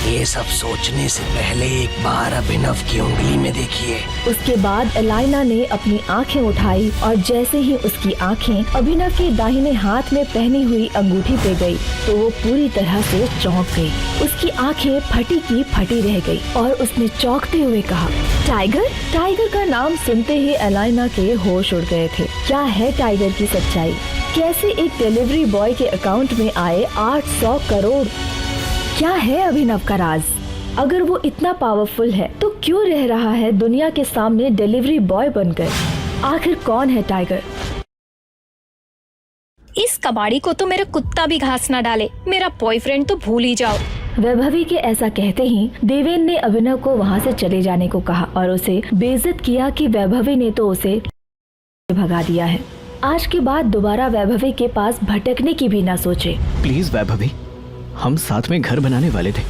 ये सब सोचने से पहले एक बार अभिनव की उंगली में देखिए। उसके बाद एलाइना ने अपनी आंखें उठाई और जैसे ही उसकी आंखें अभिनव के दाहिने हाथ में पहनी हुई अंगूठी पे गई तो वो पूरी तरह से चौंक गई। उसकी आंखें फटी की फटी रह गई और उसने चौंकते हुए कहा, टाइगर। टाइगर का नाम सुनते ही एलाइना के होश उड़ गए थे। क्या है टाइगर की सच्चाई? कैसे एक डिलीवरी बॉय के अकाउंट में आए 800 करोड़? क्या है अभिनव का राज? अगर वो इतना पावरफुल है तो क्यों रह रहा है दुनिया के सामने डिलीवरी बॉय बनकर? आखिर कौन है टाइगर? इस कबाड़ी को तो मेरा कुत्ता भी घास ना डाले, मेरा बॉयफ्रेंड तो भूल ही जाओ। वैभवी के ऐसा कहते ही देवेन ने अभिनव को वहाँ से चले जाने को कहा और उसे बेइज्जत किया कि वैभवी ने तो उसे भगा दिया है। आज के बाद दोबारा वैभवी के पास भटकने की भी ना सोचे। प्लीज वैभवी, हम साथ में घर बनाने वाले थे,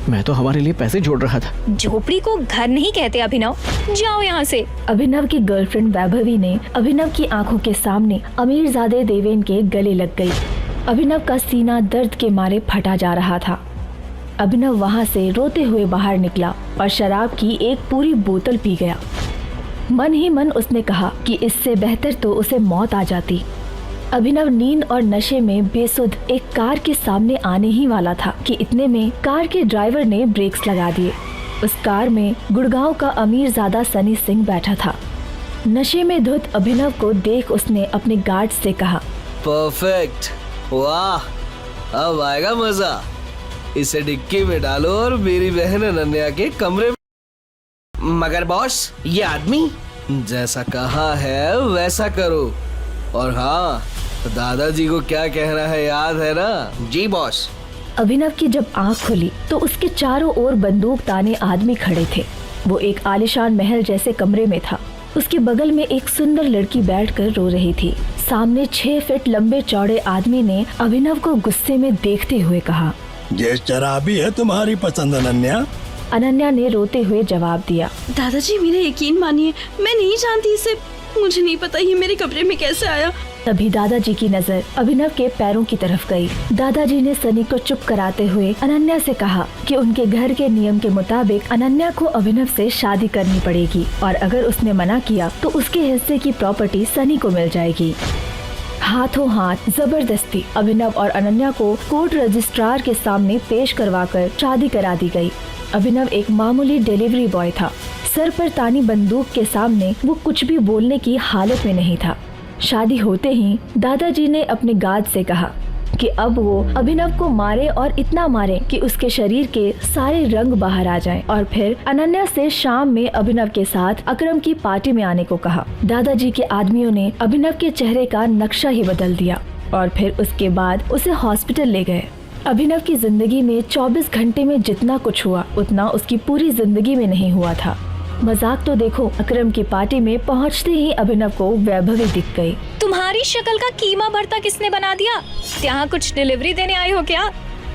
मैं तो हमारे लिए पैसे जोड़ रहा था। झोपड़ी को घर नहीं कहते अभिनव, जाओ यहाँ से। अभिनव की गर्लफ्रेंड वैभवी ने अभिनव की आंखों के सामने अमीरजादे देवेन के गले लग गई। अभिनव का सीना दर्द के मारे फटा जा रहा था। अभिनव वहाँ से रोते हुए बाहर निकला और शराब की एक पूरी बोतल पी गया। मन ही मन उसने कहा कि इससे बेहतर तो उसे मौत आ जाती। अभिनव नींद और नशे में बेसुध एक कार के सामने आने ही वाला था कि इतने में कार के ड्राइवर ने ब्रेक्स लगा दिए। उस कार में गुड़गांव का अमीरजादा सनी सिंह बैठा था। नशे में धुत अभिनव को देख उसने अपने गार्ड से कहा, परफेक्ट, वाह, अब आएगा मजा। इसे डिक्की में डालो और मेरी बहन अनन्या के कमरे में। मगर बॉस, ये आदमी जैसा कहा है वैसा करो। और हाँ, दादाजी को क्या कहना है याद है ना? जी बॉस। अभिनव की जब आंख खुली तो उसके चारों ओर बंदूक ताने आदमी खड़े थे। वो एक आलीशान महल जैसे कमरे में था। उसके बगल में एक सुंदर लड़की बैठकर रो रही थी। सामने 6 फीट लंबे चौड़े आदमी ने अभिनव को गुस्से में देखते हुए कहा, ये शराबी है तुम्हारी पसंद अनन्या? अनन्या ने रोते हुए जवाब दिया, दादाजी मेरा यकीन मानिए, मैं नहीं जानती इसे, मुझे नहीं पता ये मेरे कमरे में कैसे आया। तभी दादाजी की नजर अभिनव के पैरों की तरफ गई। दादाजी ने सनी को चुप कराते हुए अनन्या से कहा कि उनके घर के नियम के मुताबिक अनन्या को अभिनव से शादी करनी पड़ेगी और अगर उसने मना किया तो उसके हिस्से की प्रॉपर्टी सनी को मिल जाएगी। हाथों हाथ जबरदस्ती अभिनव और अनन्या को कोर्ट रजिस्ट्रार के सामने पेश करवाकर शादी करा दी गई। अभिनव एक मामूली डिलीवरी बॉय था। सर पर तानी बंदूक के सामने वो कुछ भी बोलने की हालत में नहीं था। शादी होते ही दादाजी ने अपने गार्ड से कहा कि अब वो अभिनव को मारे और इतना मारे कि उसके शरीर के सारे रंग बाहर आ जाएं और फिर अनन्या से शाम में अभिनव के साथ अकरम की पार्टी में आने को कहा। दादाजी के आदमियों ने अभिनव के चेहरे का नक्शा ही बदल दिया और फिर उसके बाद उसे हॉस्पिटल ले गए। अभिनव की जिंदगी में 24 घंटे में जितना कुछ हुआ उतना उसकी पूरी जिंदगी में नहीं हुआ था। मजाक तो देखो, अकरम की पार्टी में पहुंचते ही अभिनव को वैभवी दिख गई। तुम्हारी शक्ल का कीमा भरता किसने बना दिया? यहाँ कुछ डिलीवरी देने आए हो क्या?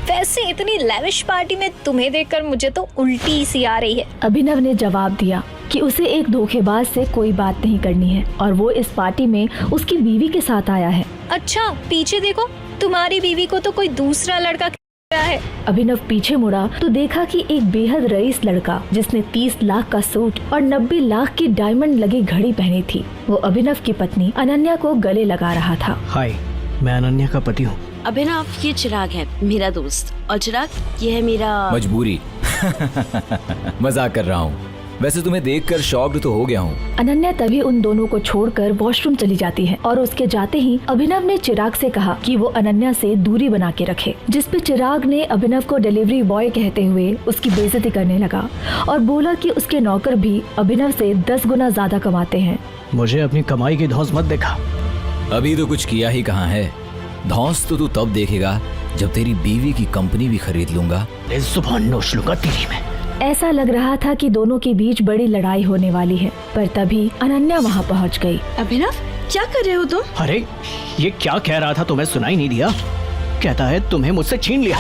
वैसे इतनी लेविश पार्टी में तुम्हें देखकर मुझे तो उल्टी सी आ रही है। अभिनव ने जवाब दिया कि उसे एक धोखेबाज से कोई बात नहीं करनी है और वो इस पार्टी में उसकी बीवी के साथ आया है। अच्छा, पीछे देखो, तुम्हारी बीवी को तो कोई दूसरा लड़का है। अभिनव पीछे मुड़ा तो देखा कि एक बेहद रईस लड़का जिसने 30 लाख का सूट और 90 लाख की डायमंड लगी घड़ी पहनी थी, वो अभिनव की पत्नी अनन्या को गले लगा रहा था। हाय, मैं अनन्या का पति हूँ। अभिनव, ये चिराग है मेरा दोस्त, और चिराग ये है मेरा मजबूरी। मजाक कर रहा हूँ। वैसे तुम्हें देखकर शॉक्ड तो हो गया हूँ। अनन्या तभी उन दोनों को छोड़कर वॉशरूम चली जाती है और उसके जाते ही अभिनव ने चिराग से कहा कि वो अनन्या से दूरी बना के रखे, जिसपे चिराग ने अभिनव को डिलीवरी बॉय कहते हुए उसकी बेइज्जती करने लगा और बोला कि उसके नौकर भी अभिनव से 10 गुना ज्यादा कमाते हैं। मुझे अपनी कमाई की धौंस मत देखा। अभी तो कुछ किया ही कहाँ है। धौंस तो तू तब देखेगा जब तेरी बीवी की कंपनी भी खरीद लूंगा। जुबान नोच लूंगा तेरी में। ऐसा लग रहा था कि दोनों के बीच बड़ी लड़ाई होने वाली है, पर तभी अनन्या वहाँ पहुँच गई। अभिनव, क्या कर रहे हो तुम? अरे, ये क्या कह रहा था तुम्हें सुनाई नहीं दिया? कहता है तुम्हें मुझसे छीन लिया।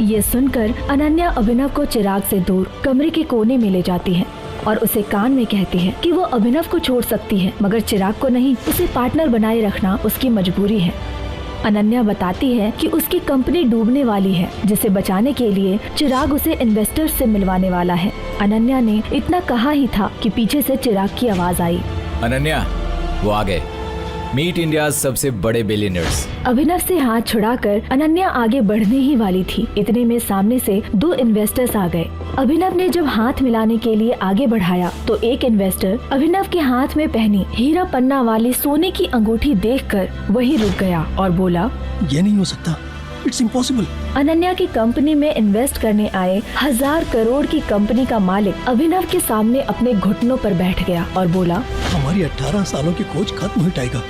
ये सुनकर अनन्या अभिनव को चिराग से दूर कमरे के कोने में ले जाती है और उसे कान में कहती है कि वो अभिनव को छोड़ सकती है मगर चिराग को नहीं। उसे पार्टनर बनाए रखना उसकी मजबूरी है। अनन्या बताती है कि उसकी कंपनी डूबने वाली है, जिसे बचाने के लिए चिराग उसे इन्वेस्टर्स से मिलवाने वाला है। अनन्या ने इतना कहा ही था कि पीछे से चिराग की आवाज आई। अनन्या, वो आ गए, मीट इंडिया सबसे बड़े बिलियनर्स। अभिनव से हाथ छुड़ाकर अनन्या आगे बढ़ने ही वाली थी, इतने में सामने से 2 इन्वेस्टर्स आ गए। अभिनव ने जब हाथ मिलाने के लिए आगे बढ़ाया तो एक इन्वेस्टर अभिनव के हाथ में पहनी हीरा पन्ना वाली सोने की अंगूठी देखकर वहीं रुक गया और बोला, ये नहीं हो सकता, इट्स इम्पॉसिबल। अनन्या की कंपनी में इन्वेस्ट करने आए 1000 करोड़ की कंपनी का मालिक अभिनव के सामने अपने घुटनों पर बैठ गया और बोला, हमारी 18 सालों की खोज खत्म हुई टाइगर,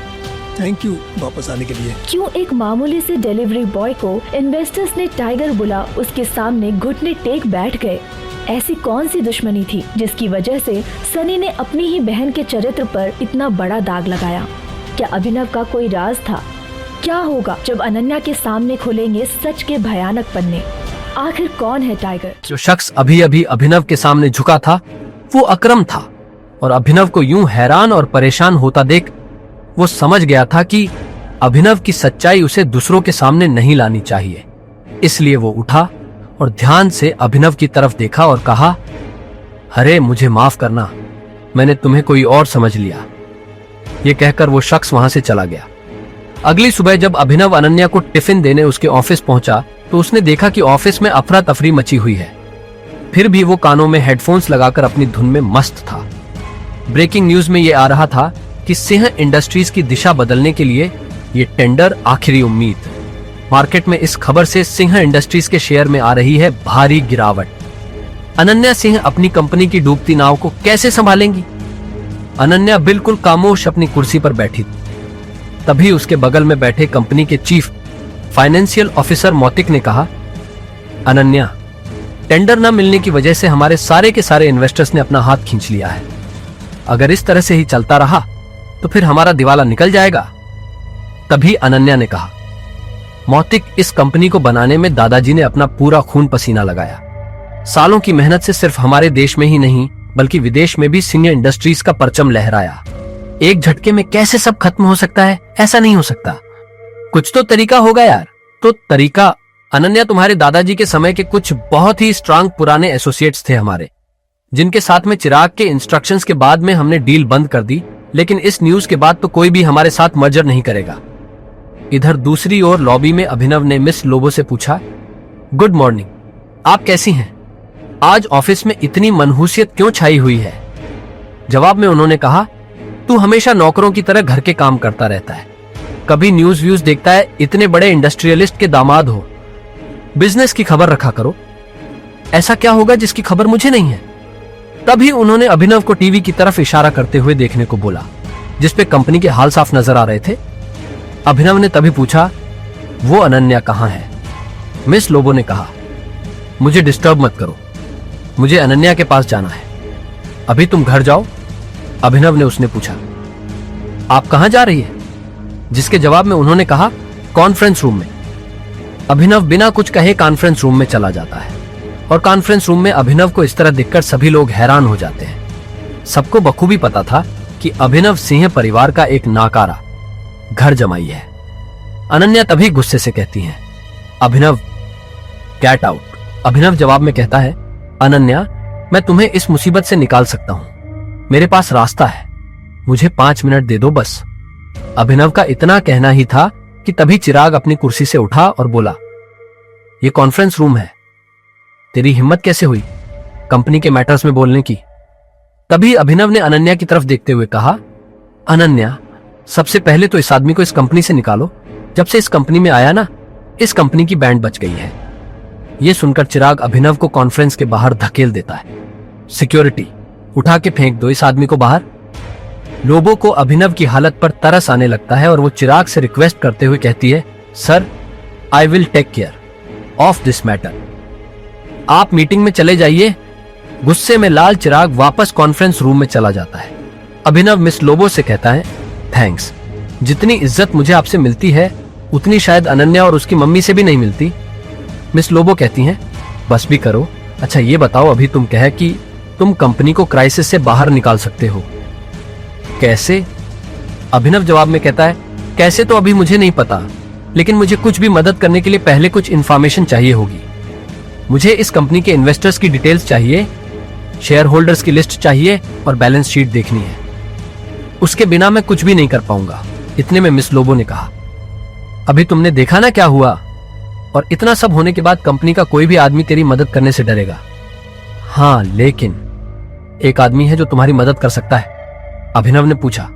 थैंक यू वापस आने के लिए। क्यों एक मामूली से डिलीवरी बॉय को इन्वेस्टर्स ने टाइगर बुला उसके सामने घुटने टेक बैठ गए? ऐसी कौन सी दुश्मनी थी जिसकी वजह से सनी ने अपनी ही बहन के चरित्र पर इतना बड़ा दाग लगाया? क्या अभिनव का कोई राज था? क्या होगा जब अनन्या के सामने खुलेंगे सच के भयानक पन्ने? आखिर कौन है टाइगर? जो शख्स अभी अभी अभिनव के सामने झुका था वो अकरम था, और अभिनव को यूं हैरान और परेशान होता देख वो समझ गया था कि अभिनव की सच्चाई उसे दूसरों के सामने नहीं लानी चाहिए। इसलिए वो उठा और ध्यान से अभिनव की तरफ देखा और कहा, अरे मुझे माफ करना, मैंने तुम्हें कोई और समझ लिया। ये कहकर वो शख्स वहां से चला गया। अगली सुबह जब अभिनव अनन्या को टिफिन देने उसके ऑफिस पहुंचा तो उसने देखा कि ऑफिस में अफरा तफरी मची हुई है। फिर भी वो कानों में हेडफोन्स लगाकर अपनी धुन में मस्त था। ब्रेकिंग न्यूज में ये आ रहा था कि सिंह इंडस्ट्रीज की दिशा बदलने के लिए ये टेंडर आखिरी उम्मीद। मार्केट में इस खबर से सिंह इंडस्ट्रीज के शेयर में आ रही है भारी गिरावट। अनन्या सिंह अपनी कंपनी की डूबती नाव को कैसे संभालेंगी? अनन्या बिल्कुल खामोश अपनी कुर्सी पर बैठी थी। तभी उसके बगल में बैठे कंपनी के चीफ फाइनेंशियल ऑफिसर मौतिक ने कहा, अनन्या, टेंडर न मिलने की वजह से हमारे सारे के सारे इन्वेस्टर्स ने अपना हाथ खींच लिया है। अगर इस तरह से ही चलता रहा तो फिर हमारा दिवाला निकल जाएगा। तभी अनन्या ने कहा, मौतिक, इस कंपनी को बनाने में दादाजी ने अपना पूरा खून पसीना लगाया। सालों की मेहनत से सिर्फ हमारे देश में ही नहीं बल्कि विदेश में भी सिंह इंडस्ट्रीज का परचम लहराया। एक झटके में कैसे सब खत्म हो सकता है? ऐसा नहीं हो सकता, कुछ तो तरीका होगा यार। तो तरीका? अनन्या, तुम्हारे दादाजी के समय के कुछ बहुत ही स्ट्रांग पुराने एसोसिएट्स थे हमारे, जिनके साथ में चिराग के इंस्ट्रक्शंस के बाद में हमने डील बंद कर दी, लेकिन इस न्यूज के बाद तो कोई भी हमारे साथ मर्जर नहीं करेगा। इधर दूसरी ओर लॉबी में अभिनव ने मिस लोबो से पूछा, गुड मॉर्निंग, आप कैसी हैं? आज ऑफिस में इतनी मनहूसियत क्यों छाई हुई है? जवाब में उन्होंने कहा, तू हमेशा नौकरों की तरह घर के काम करता रहता है, कभी न्यूज व्यूज देखता है, इतने बड़े इंडस्ट्रियलिस्ट के दामाद हो, बिजनेस की खबर रखा करो। ऐसा क्या होगा जिसकी खबर मुझे नहीं है? तभी उन्होंने अभिनव को टीवी की तरफ इशारा करते हुए देखने को बोला, जिसपे कंपनी के हाल साफ नजर आ रहे थे। अभिनव ने तभी पूछा, वो अनन्या कहाँ है? मिस लोबो ने कहा, मुझे डिस्टर्ब मत करो, मुझे अनन्या के पास जाना है। अभी तुम घर जाओ। अभिनव ने उसने पूछा, आप कहां जा रही है? जिसके जवाब में उन्होंने कहा, कॉन्फ्रेंस रूम में। अभिनव बिना कुछ कहे कॉन्फ्रेंस रूम में चला जाता है और कॉन्फ्रेंस रूम में अभिनव को इस तरह देखकर सभी लोग हैरान हो जाते हैं। सबको बखूबी पता था कि अभिनव सिंह परिवार का एक नाकारा घर जमाई है। अनन्या तभी गुस्से से कहती है, अभिनव, गेट आउट। अभिनव जवाब में कहता है, अनन्या, मैं तुम्हें इस मुसीबत से निकाल सकता हूं, मेरे पास रास्ता है, मुझे 5 मिनट दे दो बस। अभिनव का इतना कहना ही था कि तभी चिराग अपनी कुर्सी से उठा और बोला, ये कॉन्फ्रेंस रूम है, तेरी हिम्मत कैसे हुई कंपनी के मैटर्स में बोलने की? तभी अभिनव ने अनन्या की तरफ देखते हुए कहा, अनन्या, सबसे पहले तो इस आदमी को इस कंपनी से निकालो। जब से इस कंपनी में आया ना, इस कंपनी की बैंड बच गई है। यह सुनकर चिराग अभिनव को कॉन्फ्रेंस के बाहर धकेल देता है, सिक्योरिटी, उठा के फेंक दो इस आदमी को बाहर। लोबो को अभिनव की हालत पर तरस आने लगता है और वो चिराग से रिक्वेस्ट करते हुए कहती है, sir, I will take care of this matter, आप मीटिंग में चले जाइए। गुस्से में लाल चिराग वापस कॉन्फ्रेंस रूम में चला जाता है। अभिनव मिस लोबो से कहता है, थैंक्स, जितनी इज्जत मुझे आपसे मिलती है उतनी शायद अनन्या और उसकी मम्मी से भी नहीं मिलती। मिस लोबो कहती हैं, बस भी करो। अच्छा ये बताओ, अभी तुम कहे कि तुम कंपनी को क्राइसिस से बाहर निकाल सकते हो, कैसे? अभिनव जवाब में कहता है, कैसे तो अभी मुझे नहीं पता, लेकिन मुझे कुछ भी मदद करने के लिए पहले कुछ इन्फॉर्मेशन चाहिए होगी। मुझे इस कंपनी के इन्वेस्टर्स की डिटेल्स चाहिए, शेयर होल्डर्स की लिस्ट चाहिए और बैलेंस शीट देखनी है। उसके बिना मैं कुछ भी नहीं कर पाऊंगा। इतने में मिस लोबो ने कहा, अभी तुमने देखा ना क्या हुआ, और इतना सब होने के बाद कंपनी का कोई भी आदमी तेरी मदद करने से डरेगा। हाँ, लेकिन एक आदमी है जो तुम्हारी मदद कर सकता है। अभिनव ने पूछा,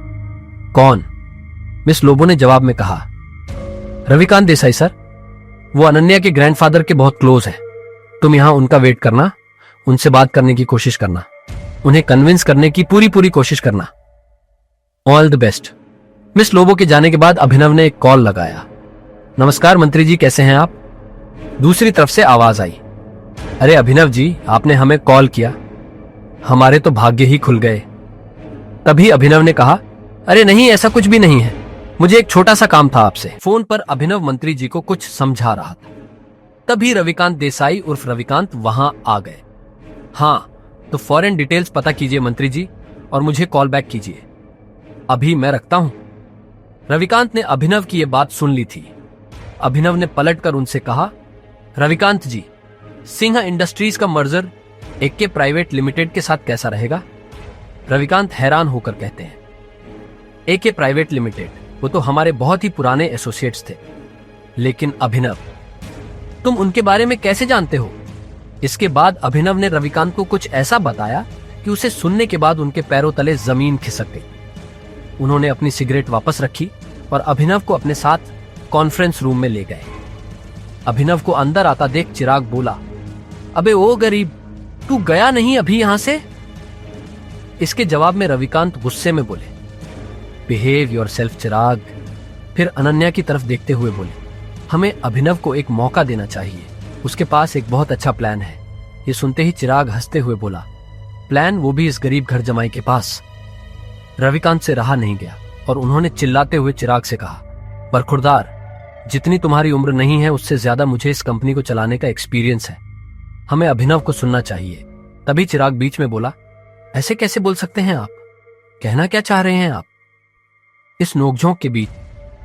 कौन? मिस लोबो ने जवाब में कहा, रविकांत देसाई सर। वो अनन्या के ग्रैंडफादर के बहुत क्लोज है। तुम यहां उनका वेट करना, उनसे बात करने की कोशिश करना, उन्हें कन्विंस करने की पूरी कोशिश करना। All the best. Miss Lobo के जाने के बाद अभिनव ने एक कॉल लगाया। नमस्कार मंत्री जी, कैसे हैं आप? दूसरी तरफ से आवाज आई, अरे अभिनव जी, आपने हमें कॉल किया, हमारे तो भाग्य ही खुल गए। तभी अभिनव ने कहा, अरे नहीं, ऐसा कुछ भी नहीं है, मुझे एक छोटा सा काम था आपसे। फोन पर अभिनव मंत्री जी को कुछ समझा रहा था। तभी रविकांत देसाई उर्फ रविकांत वहां आ गए। हाँ, तो फॉरेन डिटेल्स पता कीजिए मंत्री जी, और मुझे कॉल बैक कीजिए। अभी मैं रखता हूं। रविकांत ने अभिनव की यह बात सुन ली थी। अभिनव ने पलटकर उनसे कहा, रविकांत जी, सिंह इंडस्ट्रीज का मर्जर एके प्राइवेट लिमिटेड के साथ कैसा रहेगा? रविकांत हैरान होकर कहते हैं, एके प्राइवेट लिमिटेड, वो तो हमारे बहुत ही पुराने एसोसिएट्स थे। लेकिन अभिनव, तुम उनके बारे में कैसे जानते हो? इसके बाद अभिनव ने रविकांत को कुछ ऐसा बताया कि उसे सुनने के बाद उनके पैरों तले जमीन खिसक गई। उन्होंने अपनी सिगरेट वापस रखी और अभिनव को अपने साथ कॉन्फ्रेंस रूम में ले गए। अभिनव को अंदर आता देख चिराग बोला, अबे ओ गरीब, तू गया नहीं अभी यहां से? इसके जवाब में रविकांत गुस्से में बोले, बिहेव योरसेल्फ चिराग। फिर अनन्या की तरफ देखते हुए बोले, हमें अभिनव को एक मौका देना चाहिए, उसके पास एक बहुत अच्छा प्लान है। ये सुनते ही चिराग हंसते हुए बोला, प्लान, वो भी इस गरीब घर जमाई के पास? रविकांत से रहा नहीं गया और उन्होंने चिल्लाते हुए चिराग से कहा, बरखुरदार, जितनी तुम्हारी उम्र नहीं है उससे ज्यादा मुझे इस कंपनी को चलाने का एक्सपीरियंस है, हमें अभिनव को सुनना चाहिए। तभी चिराग बीच में बोला, ऐसे कैसे बोल सकते हैं आप? कहना क्या चाह रहे हैं आप? इस नोकझोंक के बीच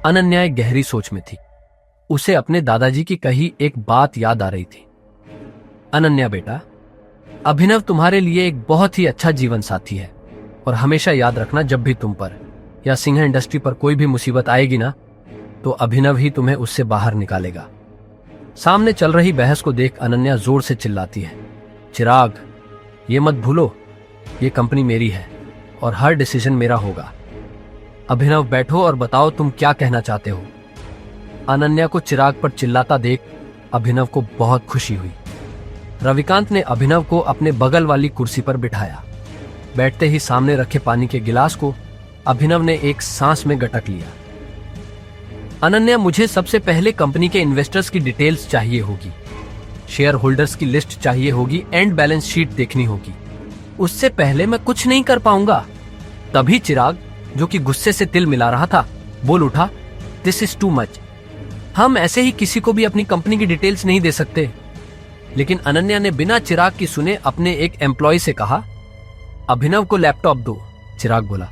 अनन्या एक गहरी सोच में थी। उसे अपने दादाजी की कही एक बात याद आ रही थी। अनन्या बेटा, अभिनव तुम्हारे लिए एक बहुत ही अच्छा जीवन साथी है, और हमेशा याद रखना, जब भी तुम पर या सिंह इंडस्ट्री पर कोई भी मुसीबत आएगी ना, तो अभिनव ही तुम्हें उससे बाहर निकालेगा। सामने चल रही बहस को देख अनन्या जोर से चिल्लाती है, चिराग, ये मत भूलो, ये कंपनी मेरी है और हर डिसीजन मेरा होगा। अभिनव, बैठो और बताओ तुम क्या कहना चाहते हो। अनन्या को चिराग पर चिल्लाता देख अभिनव को बहुत खुशी हुई। रविकांत ने अभिनव को अपने बगल वाली कुर्सी पर बिठाया। बैठते ही सामने रखे पानी के गिलास को अभिनव ने एक सांस में गटक लिया। अनन्या, मुझे सबसे पहले कंपनी के इन्वेस्टर्स की डिटेल्स चाहिए होगी, शेयर होल्डर्स की लिस्ट चाहिए होगी, एंड बैलेंस शीट देखनी होगी। उससे पहले मैं कुछ नहीं कर पाऊंगा। तभी चिराग, जो कि गुस्से से तिल मिला रहा था, बोल उठा, दिस इज टू मच। हम ऐसे ही किसी को भी अपनी कंपनी की डिटेल्स नहीं दे सकते। लेकिन अनन्या ने बिना चिराग की सुने अपने एक एम्प्लॉय से कहा, अभिनव को लैपटॉप दो। चिराग बोला,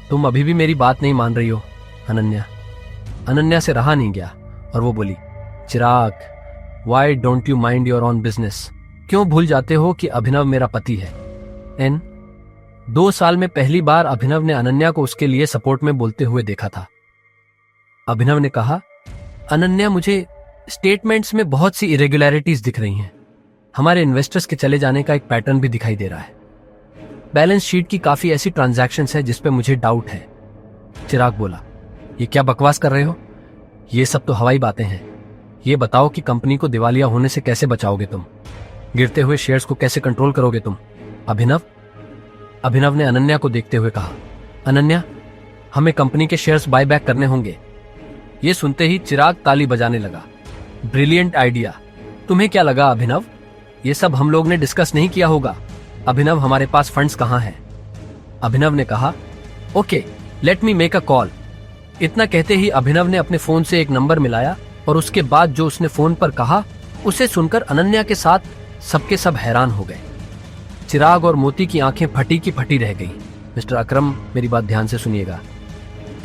तुम अभी भी मेरी बात नहीं मान रही हो अनन्या। अनन्या से रहा नहीं गया और वो बोली, Chirag, why don't you mind your own business? क्यों भूल जाते हो कि अभिनव मेरा पति है? 2 साल में पहली बार अभिनव ने अनन्या को उसके लिए सपोर्ट में बोलते हुए देखा था। अभिनव ने कहा, अनन्या, मुझे स्टेटमेंट्स में बहुत सी इरेगुलरिटीज दिख रही हैं। हमारे इन्वेस्टर्स के चले जाने का एक पैटर्न भी दिखाई दे रहा है। बैलेंस शीट की काफी ऐसी ट्रांजैक्शंस है जिस पे मुझे डाउट है। चिराग बोला, ये क्या बकवास कर रहे हो? ये सब तो हवाई बातें हैं। ये बताओ कि कंपनी को दिवालिया होने से कैसे बचाओगे तुम? गिरते हुए शेयर्स को कैसे कंट्रोल करोगे तुम? अभिनव ने अनन्या को देखते हुए कहा, अनन्या, हमें कंपनी के शेयर्स बाय बैक करने होंगे। ये सुनते ही चिराग ताली बजाने लगा। Brilliant idea. तुम्हें क्या लगा अभिनव, ये सब हम लोग ने डिस्कस नहीं किया होगा? अभिनव, हमारे पास फंड्स कहां हैं? अभिनव ने कहा, okay, let me make a call. इतना कहते ही अभिनव ने अपने फोन से एक नंबर मिलाया और उसके बाद जो उसने फोन पर कहा उसे सुनकर अनन्या के साथ सबके सब हैरान हो गए। चिराग और मोती की आंखें फटी की फटी रह गई। मिस्टर अकरम, मेरी बात ध्यान से सुनिएगा।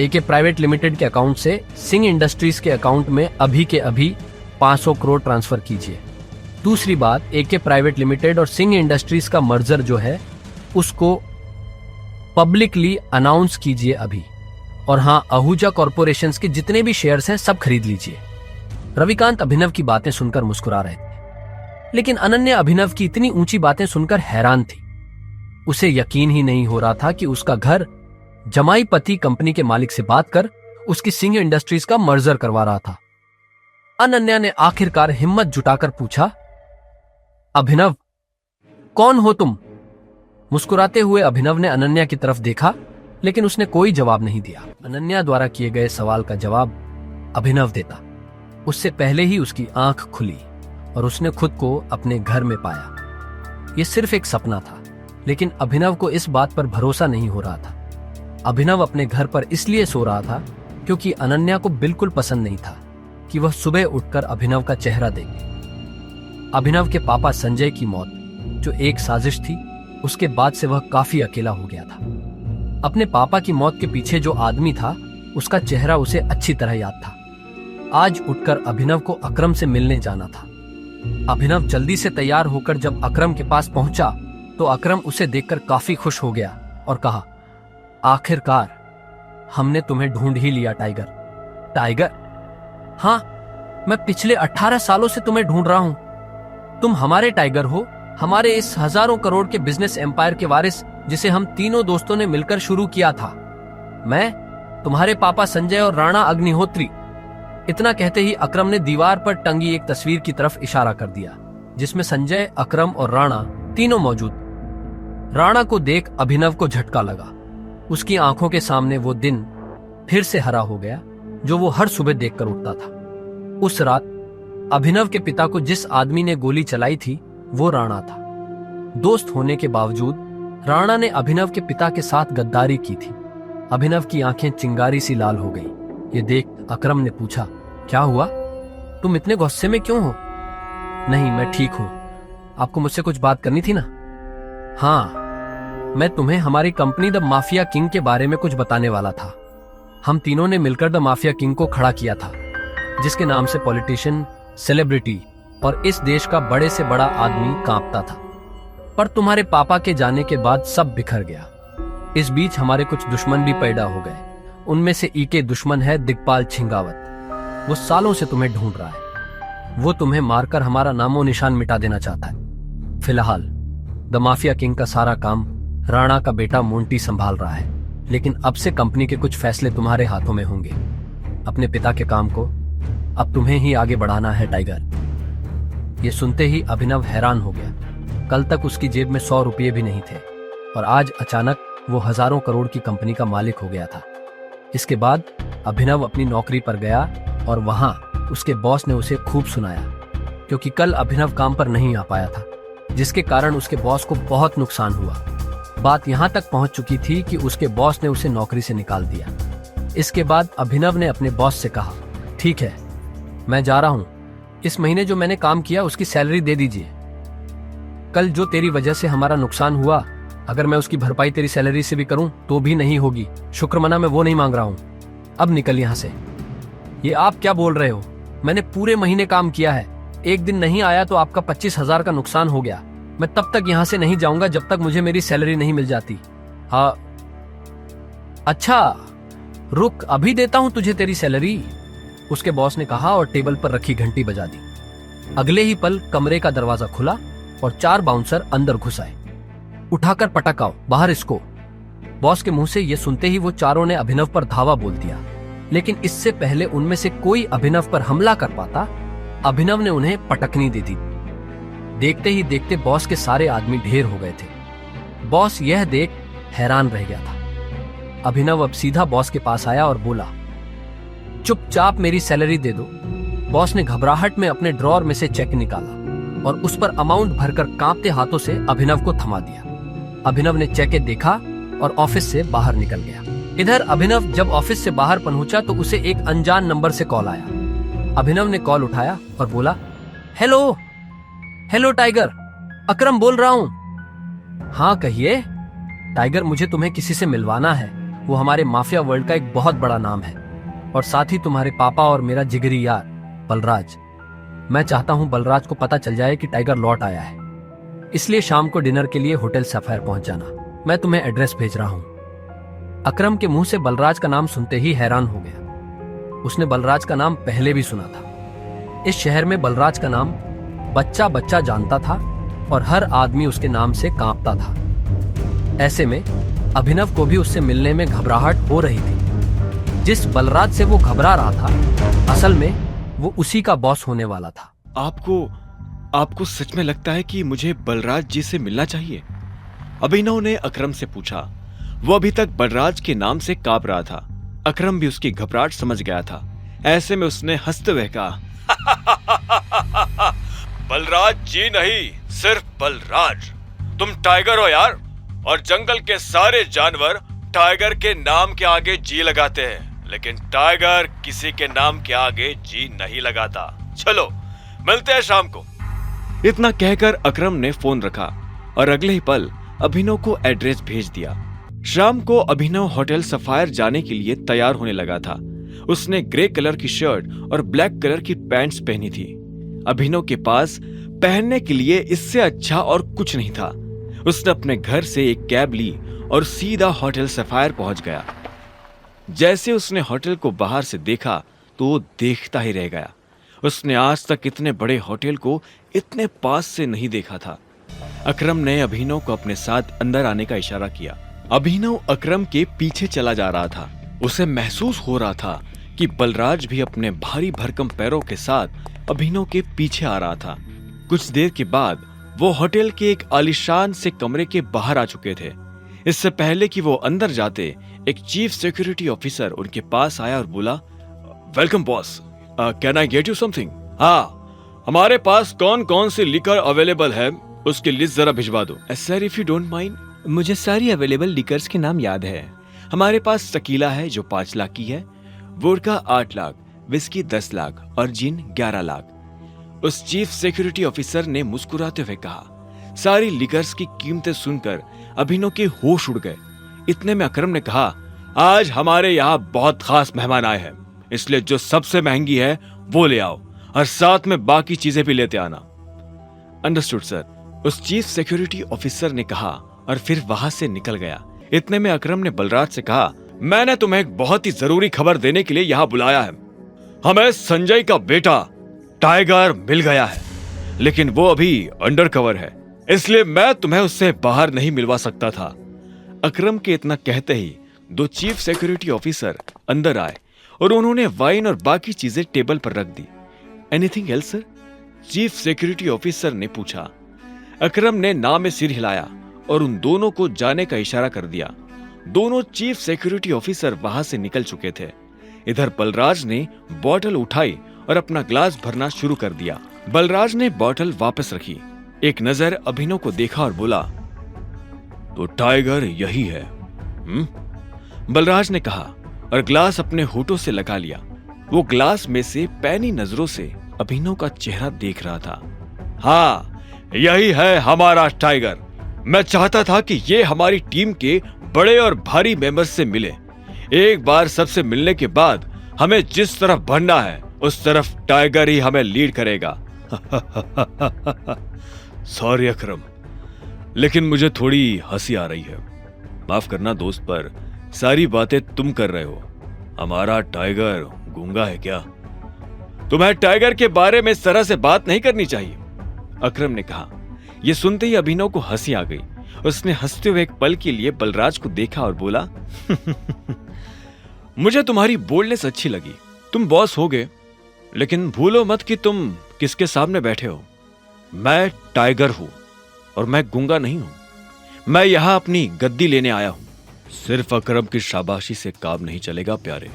एके प्राइवेट लिमिटेड के अकाउंट से सिंह इंडस्ट्रीज के अकाउंट में अभी के अभी 500 करोड़ ट्रांसफर कीजिए। दूसरी बात, एके प्राइवेट लिमिटेड और सिंह इंडस्ट्रीज का मर्जर जो है उसको पब्लिकली अनाउंस कीजिए अभी। और हाँ, आहूजा कॉरपोरेशंस के जितने भी शेयर्स हैं सब खरीद लीजिए। रविकांत अभिनव की बातें सुनकर मुस्कुरा रहे थे, लेकिन अनन्या अभिनव की इतनी ऊंची बातें सुनकर हैरान थी। उसे यकीन ही नहीं हो रहा था कि उसका घर जमाई पति कंपनी के मालिक से बात कर उसकी सिंह इंडस्ट्रीज का मर्जर करवा रहा था। अनन्या ने आखिरकार हिम्मत जुटाकर पूछा, अभिनव, कौन हो तुम? मुस्कुराते हुए अभिनव ने अनन्या की तरफ देखा, लेकिन उसने कोई जवाब नहीं दिया। अनन्या द्वारा किए गए सवाल का जवाब अभिनव देता, उससे पहले ही उसकी आंख खुली और उसने खुद को अपने घर में पाया। यह सिर्फ एक सपना था, लेकिन अभिनव को इस बात पर भरोसा नहीं हो रहा था। अभिनव अपने घर पर इसलिए सो रहा था क्योंकि अनन्या को बिल्कुल पसंद नहीं था कि वह सुबह उठकर अभिनव का चेहरा देखे। अभिनव के पापा संजय की मौत जो एक साजिश थी, उसके बाद से वह काफी अकेला हो गया था। अपने पापा की मौत के पीछे जो आदमी था उसका चेहरा उसे अच्छी तरह याद था। आज उठकर अभिनव को अकरम से मिलने जाना था। अभिनव जल्दी से तैयार होकर जब अकरम के पास पहुंचा तो अकरम उसे देखकर काफी खुश हो गया और कहा, आखिरकार हमने तुम्हें ढूंढ ही लिया टाइगर। टाइगर? हाँ, मैं पिछले 18 सालों से तुम्हें ढूंढ रहा हूं। तुम हमारे टाइगर हो, हमारे इस हजारों करोड़ के बिजनेस एम्पायर के वारिस जिसे हम तीनों दोस्तों ने मिलकर शुरू किया था। मैं, तुम्हारे पापा संजय और राणा अग्निहोत्री। इतना कहते ही अकरम ने दीवार पर टंगी एक तस्वीर की तरफ इशारा कर दिया, जिसमें संजय, अकरम और राणा तीनों मौजूद। राणा को देख अभिनव को झटका लगा। उसकी आंखों के सामने वो दिन फिर से हरा हो गया जो वो हर सुबह देखकर उठता था। उस रात अभिनव के पिता को जिस आदमी ने गोली चलाई थी वो राणा था। दोस्त होने के बावजूद राणा ने अभिनव के पिता के साथ गद्दारी की थी। अभिनव की आंखें चिंगारी सी लाल हो गई। ये देख अकरम ने पूछा, क्या हुआ? तुम इतने गुस्से में क्यों हो? नहीं, मैं ठीक हूं। आपको मुझसे कुछ बात करनी थी ना? हाँ, मैं तुम्हें हमारी कंपनी द माफिया किंग के बारे में कुछ बताने वाला था। हम तीनों ने मिलकर द माफिया किंग को खड़ा किया था, जिसके नाम से पॉलिटिशियन, सेलिब्रिटी और इस देश का बड़े से बड़ा आदमी कांपता था। पर तुम्हारे पापा के जाने के बाद सब बिखर गया। इस बीच हमारे कुछ दुश्मन भी पैदा हो गए। उनमें से एक दुश्मन है दिग्पाल छिंगावत। वो सालों से तुम्हें ढूंढ रहा है। वो तुम्हें मारकर हमारा नामो निशान मिटा देना चाहता है। फिलहाल द माफिया किंग का सारा काम राणा का बेटा मोंटी संभाल रहा है, लेकिन अब से कंपनी के कुछ फैसले तुम्हारे हाथों में होंगे। अपने पिता के काम को अब तुम्हें ही आगे बढ़ाना है टाइगर। ये सुनते ही अभिनव हैरान हो गया। कल तक उसकी जेब में 100 रुपये भी नहीं थे और आज अचानक वो हजारों करोड़ की कंपनी का मालिक हो गया था। इसके बाद अभिनव अपनी नौकरी पर गया और वहां उसके बॉस ने उसे खूब सुनाया, क्योंकि कल अभिनव काम पर नहीं आ पाया था, जिसके कारण उसके बॉस को बहुत नुकसान हुआ। बात यहां तक पहुंच चुकी थी कि उसके बॉस ने उसे नौकरी से निकाल दिया। इसके बाद अभिनव ने अपने बॉस से कहा, ठीक है, मैं जा रहा हूं। इस महीने जो मैंने काम किया उसकी सैलरी दे दीजिए। कल जो तेरी वजह से हमारा नुकसान हुआ, अगर मैं उसकी भरपाई तेरी सैलरी से भी करूं तो भी नहीं होगी। शुक्रमना मैं वो नहीं मांग रहा हूं। अब निकल यहां से। ये आप क्या बोल रहे हो? मैंने पूरे महीने काम किया है। एक दिन नहीं आया तो आपका 25,000 का नुकसान हो गया। मैं तब तक यहां से नहीं जाऊंगा जब तक मुझे मेरी सैलरी नहीं मिल जाती। हाँ, अच्छा रुक, अभी देता हूं तुझे तेरी सैलरी, उसके बॉस ने कहा और टेबल पर रखी घंटी बजा दी। अगले ही पल कमरे का दरवाजा खुला और 4 बाउंसर अंदर घुस आए। उठाकर पटकाओ, बाहर इसको। बॉस के मुंह से यह सुनते ही वो चारों ने अभिनव पर धावा बोल दिया, लेकिन इससे पहले उनमें से कोई अभिनव पर हमला कर पाता, अभिनव ने उन्हें पटकनी दे दी। देखते ही देखते बॉस के सारे आदमी ढेर हो गए थे। बॉस यह देख हैरान रह गया था। अभिनव अब सीधा बॉस के पास आया और बोला, चुपचाप मेरी सैलरी दे दो। बॉस ने घबराहट में अपने ड्रॉर में से चेक निकाला और उस पर अमाउंट भरकर कांपते हाथों से अभिनव को थमा दिया। अभिनव ने चेक देखा और ऑफिस से बाहर निकल गया। इधर अभिनव जब ऑफिस से बाहर पहुंचा तो उसे एक अनजान नंबर से कॉल आया। अभिनव ने कॉल उठाया और बोला, हेलो हेलो टाइगर, अकरम बोल रहा हूं। हाँ कहिए। टाइगर, मुझे तुम्हें किसी से मिलवाना है। वो हमारे माफिया वर्ल्ड का एक बहुत बड़ा नाम है और साथ ही तुम्हारे पापा और मेरा जिगरी यार बलराज। मैं चाहता हूं बलराज को पता चल जाए कि टाइगर लौट आया है, इसलिए शाम को डिनर के लिए होटल सफायर पहुंच जाना। मैं तुम्हें एड्रेस भेज रहा हूं। अकरम के मुंह से बलराज का नाम सुनते ही हैरान हो गया। उसने बलराज का नाम पहले भी सुना था। इस शहर में बलराज का नाम बच्चा बच्चा जानता था और हर आदमी उसके नाम से कांपता था। ऐसे में अभिनव को भी उससे मिलने में घबराहट हो रही थी। जिस बलराज से वो घबरा रहा था, असल में वो उसी का बॉस होने वाला था। आपको सच में लगता है कि मुझे बलराज जी से मिलना चाहिए? अभिनव ने अकरम से पूछा। वो अभी तक बलराज के नाम से कांप रहा था। अकरम भी उसकी घबराहट समझ गया था। ऐसे में उसने हंसते हुए कहा, बलराज जी नहीं, सिर्फ बलराज। तुम टाइगर हो यार, और जंगल के सारे जानवर टाइगर के नाम के आगे जी लगाते हैं, लेकिन टाइगर किसी के नाम के आगे जी नहीं लगाता। चलो मिलते हैं शाम को। इतना कहकर अकरम ने फोन रखा और अगले ही पल अभिनव को एड्रेस भेज दिया। शाम को अभिनव होटल सफायर जाने के लिए तैयार होने लगा था। उसने ग्रे कलर की शर्ट और ब्लैक कलर की पैंट्स पहनी थी। अभिनव के पास पहनने के लिए इससे अच्छा और कुछ नहीं था। उसने अपने घर से एक कैब ली और सीधा होटल सफायर पहुंच गया। जैसे उसने होटल को बाहर से देखा तो वो देखता ही रह गया। उसने आज तक इतने बड़े होटल को इतने पास से नहीं देखा था। अकरम ने अभिनव को अपने साथ अंदर आने का इशारा किया। अभिनव अकरम के पीछे चला जा रहा था। उसे महसूस हो रहा था कि बलराज भी अपने भारी भरकम पैरों के साथ अभिनव के पीछे आ रहा था। कुछ देर के बाद वो होटल के एक आलीशान से कमरे के बाहर आ चुके थे। इससे पहले कि वो अंदर जाते, एक चीफ सिक्योरिटी ऑफिसर उनके पास आया और बोला, welcome boss, can I get you something? हाँ, हमारे पास कौन कौन सी लिकर अवेलेबल है उसकी लिस्ट जरा भिजवा दो। Sir if you don't mind, मुझे सारी अवेलेबल लिकर्स के नाम याद है। हमारे पास टकीला है जो 5 लाख की है, वोडका 8 लाख, विस्की 10 लाख और जिन 11 लाख। उस चीफ सिक्योरिटी ऑफिसर ने मुस्कुराते हुए कहा। सारी लिकर्स की कीमतें सुनकर अभिनव के होश उड़ गए। इतने में अकरम ने कहा, आज हमारे यहाँ बहुत खास मेहमान आए हैं, इसलिए जो सबसे महंगी है वो ले आओ और साथ में बाकी चीजें भी लेते आना। अंडरस्टूड सर, उस चीफ सिक्योरिटी ऑफिसर ने कहा और फिर वहां से निकल गया। इतने में अकरम ने बलराज से कहा, मैंने तुम्हें एक बहुत ही जरूरी खबर देने के लिए यहाँ बुलाया है। हमें संजय का बेटा टाइगर मिल गया है, लेकिन वो अभी अंडर कवर है, इसलिए मैं तुम्हें उससे बाहर नहीं मिलवा सकता था। अकरम के इतना कहते ही 2 चीफ सिक्योरिटी ऑफिसर अंदर आए और उन्होंने वाइन और बाकी चीजें टेबल पर रख दी। Anything else sir? Chief security officer ने पूछा। अकरम ने ना में सिर हिलाया और उन दोनों को जाने का इशारा कर दिया। दोनों चीफ सिक्योरिटी ऑफिसर वहां से निकल चुके थे। इधर बलराज ने बोतल उठाई और अपना ग्लास भरना शुरू कर दिया। बलराज ने बोतल वापस रखी, एक नजर अभिनव को देखा और बोला, तो टाइगर यही है? बलराज ने कहा और ग्लास अपने होठों से लगा लिया। वो ग्लास में से पैनी नजरों से अभिनव का चेहरा देख रहा था। हाँ, यही है हमारा टाइगर। मैं चाहता था कि ये हमारी टीम के बड़े और भारी मेंबर्स से मिले। एक बार सबसे मिलने के बाद हमें जिस तरफ बढ़ना है उस तरफ टाइगर ही हमें लीड करेगा। सॉरी अकरम, लेकिन मुझे थोड़ी हंसी आ रही है। माफ करना दोस्त, पर सारी बातें तुम कर रहे हो। हमारा टाइगर गूंगा है क्या? तुम्हें टाइगर के बारे में इस तरह से बात नहीं करनी चाहिए, अकरम ने कहा। यह सुनते ही अभिनव को हंसी आ गई। उसने हंसते हुए एक पल के लिए बलराज को देखा और बोला, मुझे तुम्हारी बोल्डनेस अच्छी लगी। तुम बॉस हो गए, लेकिन भूलो मत कि तुम किसके सामने बैठे हो। मैं टाइगर हूं और मैं गूंगा नहीं हूं। मैं यहां अपनी गद्दी लेने आया हूं। सिर्फ अकरम की शाबाशी से काम नहीं चलेगा प्यारे।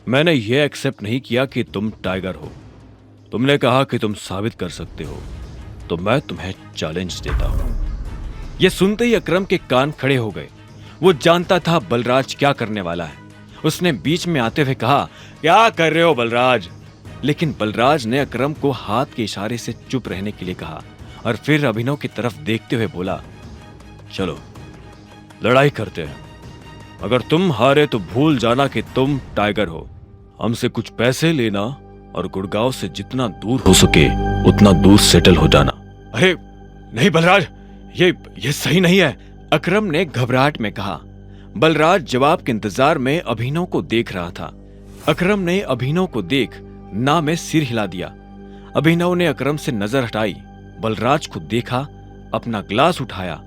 मैंने यह एक्सेप्ट नहीं किया कि तुम टाइगर हो। तुमने कहा कि तुम साबित कर सकते हो, तो मैं तुम्हें चैलेंज देता हूं। यह सुनते ही अकरम के कान खड़े हो गए। वो जानता था बलराज क्या करने वाला है। उसने बीच में आते हुए कहा, क्या कर रहे हो बलराज? लेकिन बलराज ने अकरम को हाथ के इशारे से चुप रहने के लिए कहा और फिर अभिनव की तरफ देखते हुए बोला, चलो लड़ाई करते हैं। अगर तुम हारे तो भूल जाना कि तुम टाइगर हो। हमसे कुछ पैसे लेना और गुड़गांव से जितना दूर हो सके उतना दूर सेटल हो जाना। अरे नहीं बलराज, ये सही नहीं है, अकरम ने घबराहट में कहा। बलराज जवाब के इंतजार में अभिनव को देख रहा था। अकरम ने अभिनव को देख ना में सिर हिला दिया। अभिनव ने अकरम से नजर हटाई, बलराज को देखा, अपना ग्लास उठाया,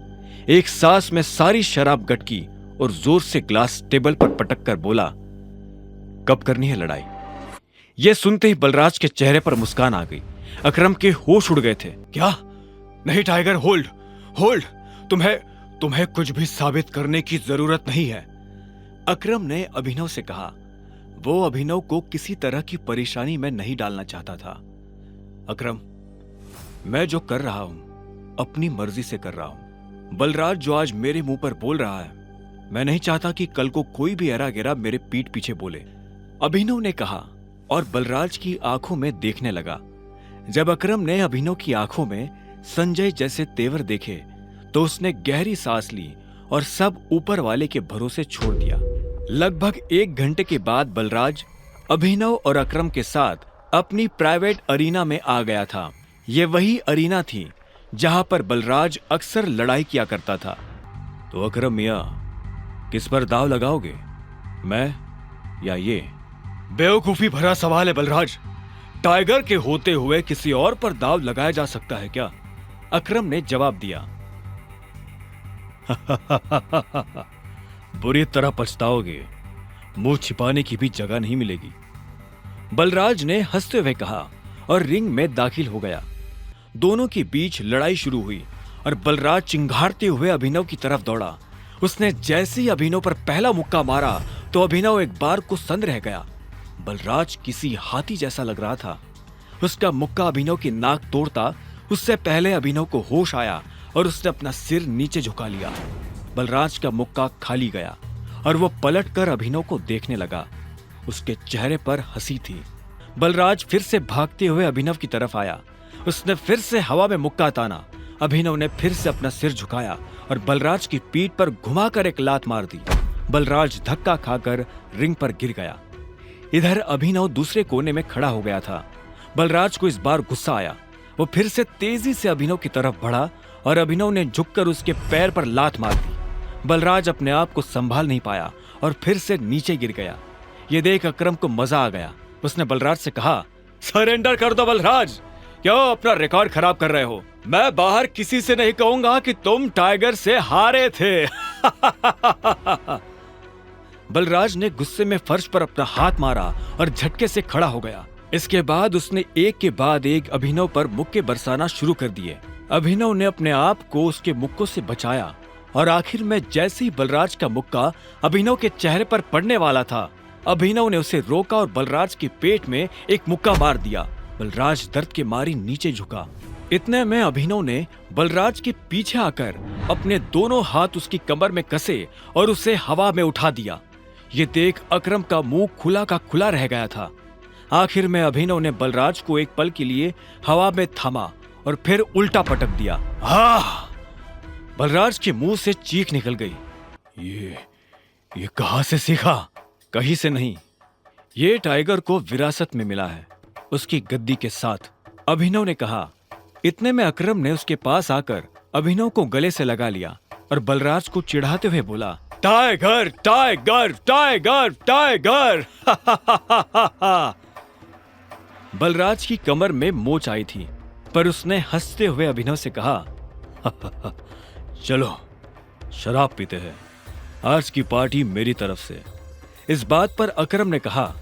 एक सांस में सारी शराब गटकी और जोर से ग्लास टेबल पर पटक कर बोला, कब करनी है लड़ाई? यह सुनते ही बलराज के चेहरे पर मुस्कान आ गई। अकरम के होश उड़ गए थे। क्या? नहीं टाइगर, होल्ड होल्ड, तुम्हें कुछ भी साबित करने की जरूरत नहीं है, अकरम ने अभिनव से कहा। वो अभिनव को किसी तरह की परेशानी में नहीं डालना चाहता था। अकरम, मैं जो कर रहा हूं अपनी मर्जी से कर रहा हूं। बलराज जो आज मेरे मुंह पर बोल रहा है, मैं नहीं चाहता कि कल को कोई भी एरा गेरा मेरे पीठ पीछे बोले, अभिनव ने कहा और बलराज की आंखों में देखने लगा। जब अकरम ने अभिनव की आंखों में संजय जैसे तेवर देखे तो उसने गहरी सांस ली और सब ऊपर वाले के भरोसे छोड़ दिया। लगभग 1 घंटे के बाद बलराज अभिनव और अकरम के साथ अपनी प्राइवेट अरीना में आ गया था। ये वही अरीना थी जहां पर बलराज अक्सर लड़ाई किया करता था। तो अकरम मियां, किस पर दाव लगाओगे, मैं या ये? बेवकूफी भरा सवाल है बलराज, टाइगर के होते हुए किसी और पर दाव लगाया जा सकता है क्या? अकरम ने जवाब दिया। बुरी तरह पछताओगे, मुंह छिपाने की भी जगह नहीं मिलेगी, बलराज ने हंसते हुए कहा और रिंग में दाखिल हो गया। दोनों के बीच लड़ाई शुरू हुई और बलराज चिंघाड़ते हुए अभिनव की तरफ दौड़ा। उसने जैसे ही अभिनव पर पहला मुक्का मारा तो अभिनव एक बार को सन्न रह गया। बलराज किसी हाथी जैसा लग रहा था। उसका मुक्का अभिनव की नाक तोड़ता उससे पहले अभिनव को होश आया और उसने अपना सिर नीचे झुका लिया। बलराज का मुक्का खाली गया और वो पलटकर अभिनव को देखने लगा। उसके चेहरे पर हंसी थी। बलराज फिर से भागते हुए अभिनव की तरफ आया। उसने फिर से हवा में मुक्का ताना। अभिनव ने फिर से अपना सिर झुकाया और बलराज की पीठ पर घुमाकर एक लात मार दी। बलराज धक्का खाकर रिंग पर गिर गया। इधर अभिनव दूसरे कोने में खड़ा हो गया था। बलराज को इस बार गुस्सा आया। वो फिर से तेजी से अभिनव की तरफ बढ़ा और अभिनव ने झुककर उसके पैर पर लात मार दी। बलराज अपने आप को संभाल नहीं पाया और फिर से नीचे गिर गया। ये देख अकरम को मजा आ गया। उसने बलराज से कहा, सरेंडर कर दो बलराज, क्यों अपना रिकॉर्ड खराब कर रहे हो? मैं बाहर किसी से नहीं कहूंगा कि तुम टाइगर से हारे थे। बलराज ने गुस्से में फर्श पर अपना हाथ मारा और झटके से खड़ा हो गया। इसके बाद उसने एक के बाद एक अभिनव पर मुक्के बरसाना शुरू कर दिए। अभिनव ने अपने आप को उसके मुक्कों से बचाया और आखिर में जैसे ही बलराज का मुक्का अभिनव के चेहरे पर पड़ने वाला था, अभिनव ने उसे रोका और बलराज के पेट में एक मुक्का मार दिया। बलराज दर्द के मारी नीचे झुका। इतने में अभिनव ने बलराज के पीछे आकर अपने दोनों हाथ उसकी कमर में कसे और उसे हवा में उठा दिया। ये देख अकरम का मुंह खुला का खुला रह गया था। आखिर में अभिनव ने बलराज को एक पल के लिए हवा में थामा और फिर उल्टा पटक दिया। बलराज के मुंह से चीख निकल गई। ये कहां से सीखा? कहीं से नहीं, ये टाइगर को विरासत में मिला है, उसकी गद्दी के साथ, अभिनव ने कहा। इतने में अकरम ने उसके पास आकर अभिनव को गले से लगा लिया और बलराज को चिढ़ाते हुए बोला, tiger tiger tiger tiger. Balraj की कमर में मोच आई थी, पर उसने हंसते हुए अभिनव से कहा, चलो शराब पीते हैं, आज की पार्टी मेरी तरफ से। इस बात पर अकरम ने कहा,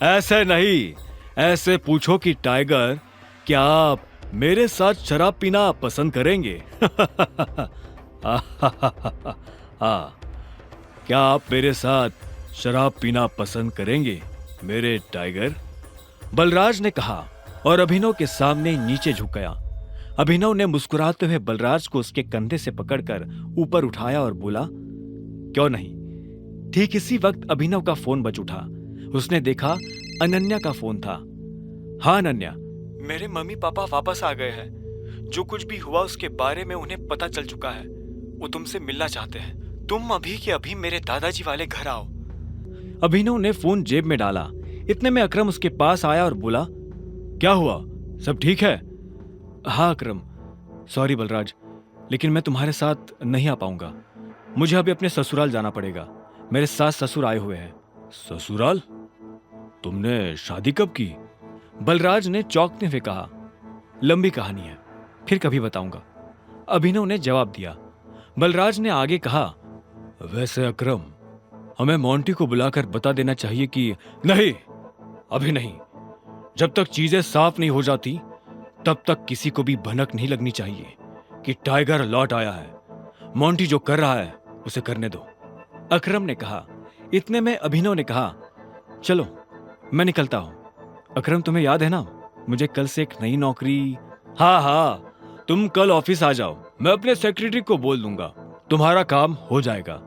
ऐसे नहीं, ऐसे पूछो कि टाइगर, क्या आप मेरे साथ शराब पीना पसंद करेंगे? क्या आप मेरे साथ शराब पीना पसंद करेंगे मेरे टाइगर? बलराज ने कहा और अभिनव के सामने नीचे झुक गया। अभिनव ने मुस्कुराते हुए बलराज को उसके कंधे से पकड़कर ऊपर उठाया और बोला, क्यों नहीं। ठीक इसी वक्त अभिनव का फोन बज उठा। उसने देखा अनन्या का फोन था। हाँ अनन्या, मेरे मम्मी पापा वापस आ गए हैं। जो कुछ भी हुआ उसके बारे में उन्हें पता चल चुका है। वो तुमसे मिलना चाहते हैं। तुम अभी के अभी मेरे दादाजी वाले घर आओ। अभिनव ने फोन जेब में डाला। इतने में अकरम उसके पास आया और बोला, क्या हुआ, सब ठीक है? हाँ अकरम, सॉरी बलराज, लेकिन मैं तुम्हारे साथ नहीं आ पाऊंगा। मुझे अभी अपने ससुराल जाना पड़ेगा। मेरे सास ससुर आए हुए हैं। ससुराल? तुमने शादी कब की? बलराज ने चौंकते हुए कहा। लंबी कहानी है, फिर कभी बताऊंगा, अभिनव ने जवाब दिया। बलराज ने आगे कहा, वैसे अकरम, हमें मोंटी को बुलाकर बता देना चाहिए कि नहीं, अभी नहीं। जब तक चीजें साफ नहीं हो जाती तब तक किसी को भी भनक नहीं लगनी चाहिए कि टाइगर लौट आया है। मोंटी जो कर रहा है उसे करने दो, अकरम ने कहा। इतने में अभिनव ने कहा, चलो मैं निकलता हूं। अकरम, तुम्हें याद है ना, मुझे कल से एक नई नौकरी। हाँ, तुम कल ऑफिस आ जाओ, मैं अपने सेक्रेटरी को बोल दूंगा, तुम्हारा काम हो जाएगा।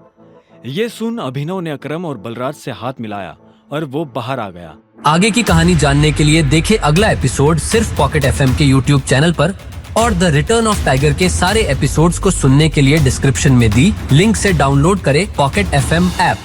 ये सुन अभिनव ने अकरम और बलराज से हाथ मिलाया और वो बाहर आ गया। आगे की कहानी जानने के लिए देखें अगला एपिसोड सिर्फ पॉकेट FM के YouTube चैनल पर, और द रिटर्न ऑफ टाइगर के सारे एपिसोड्स को सुनने के लिए डिस्क्रिप्शन में दी लिंक से डाउनलोड करें पॉकेट FM ऐप।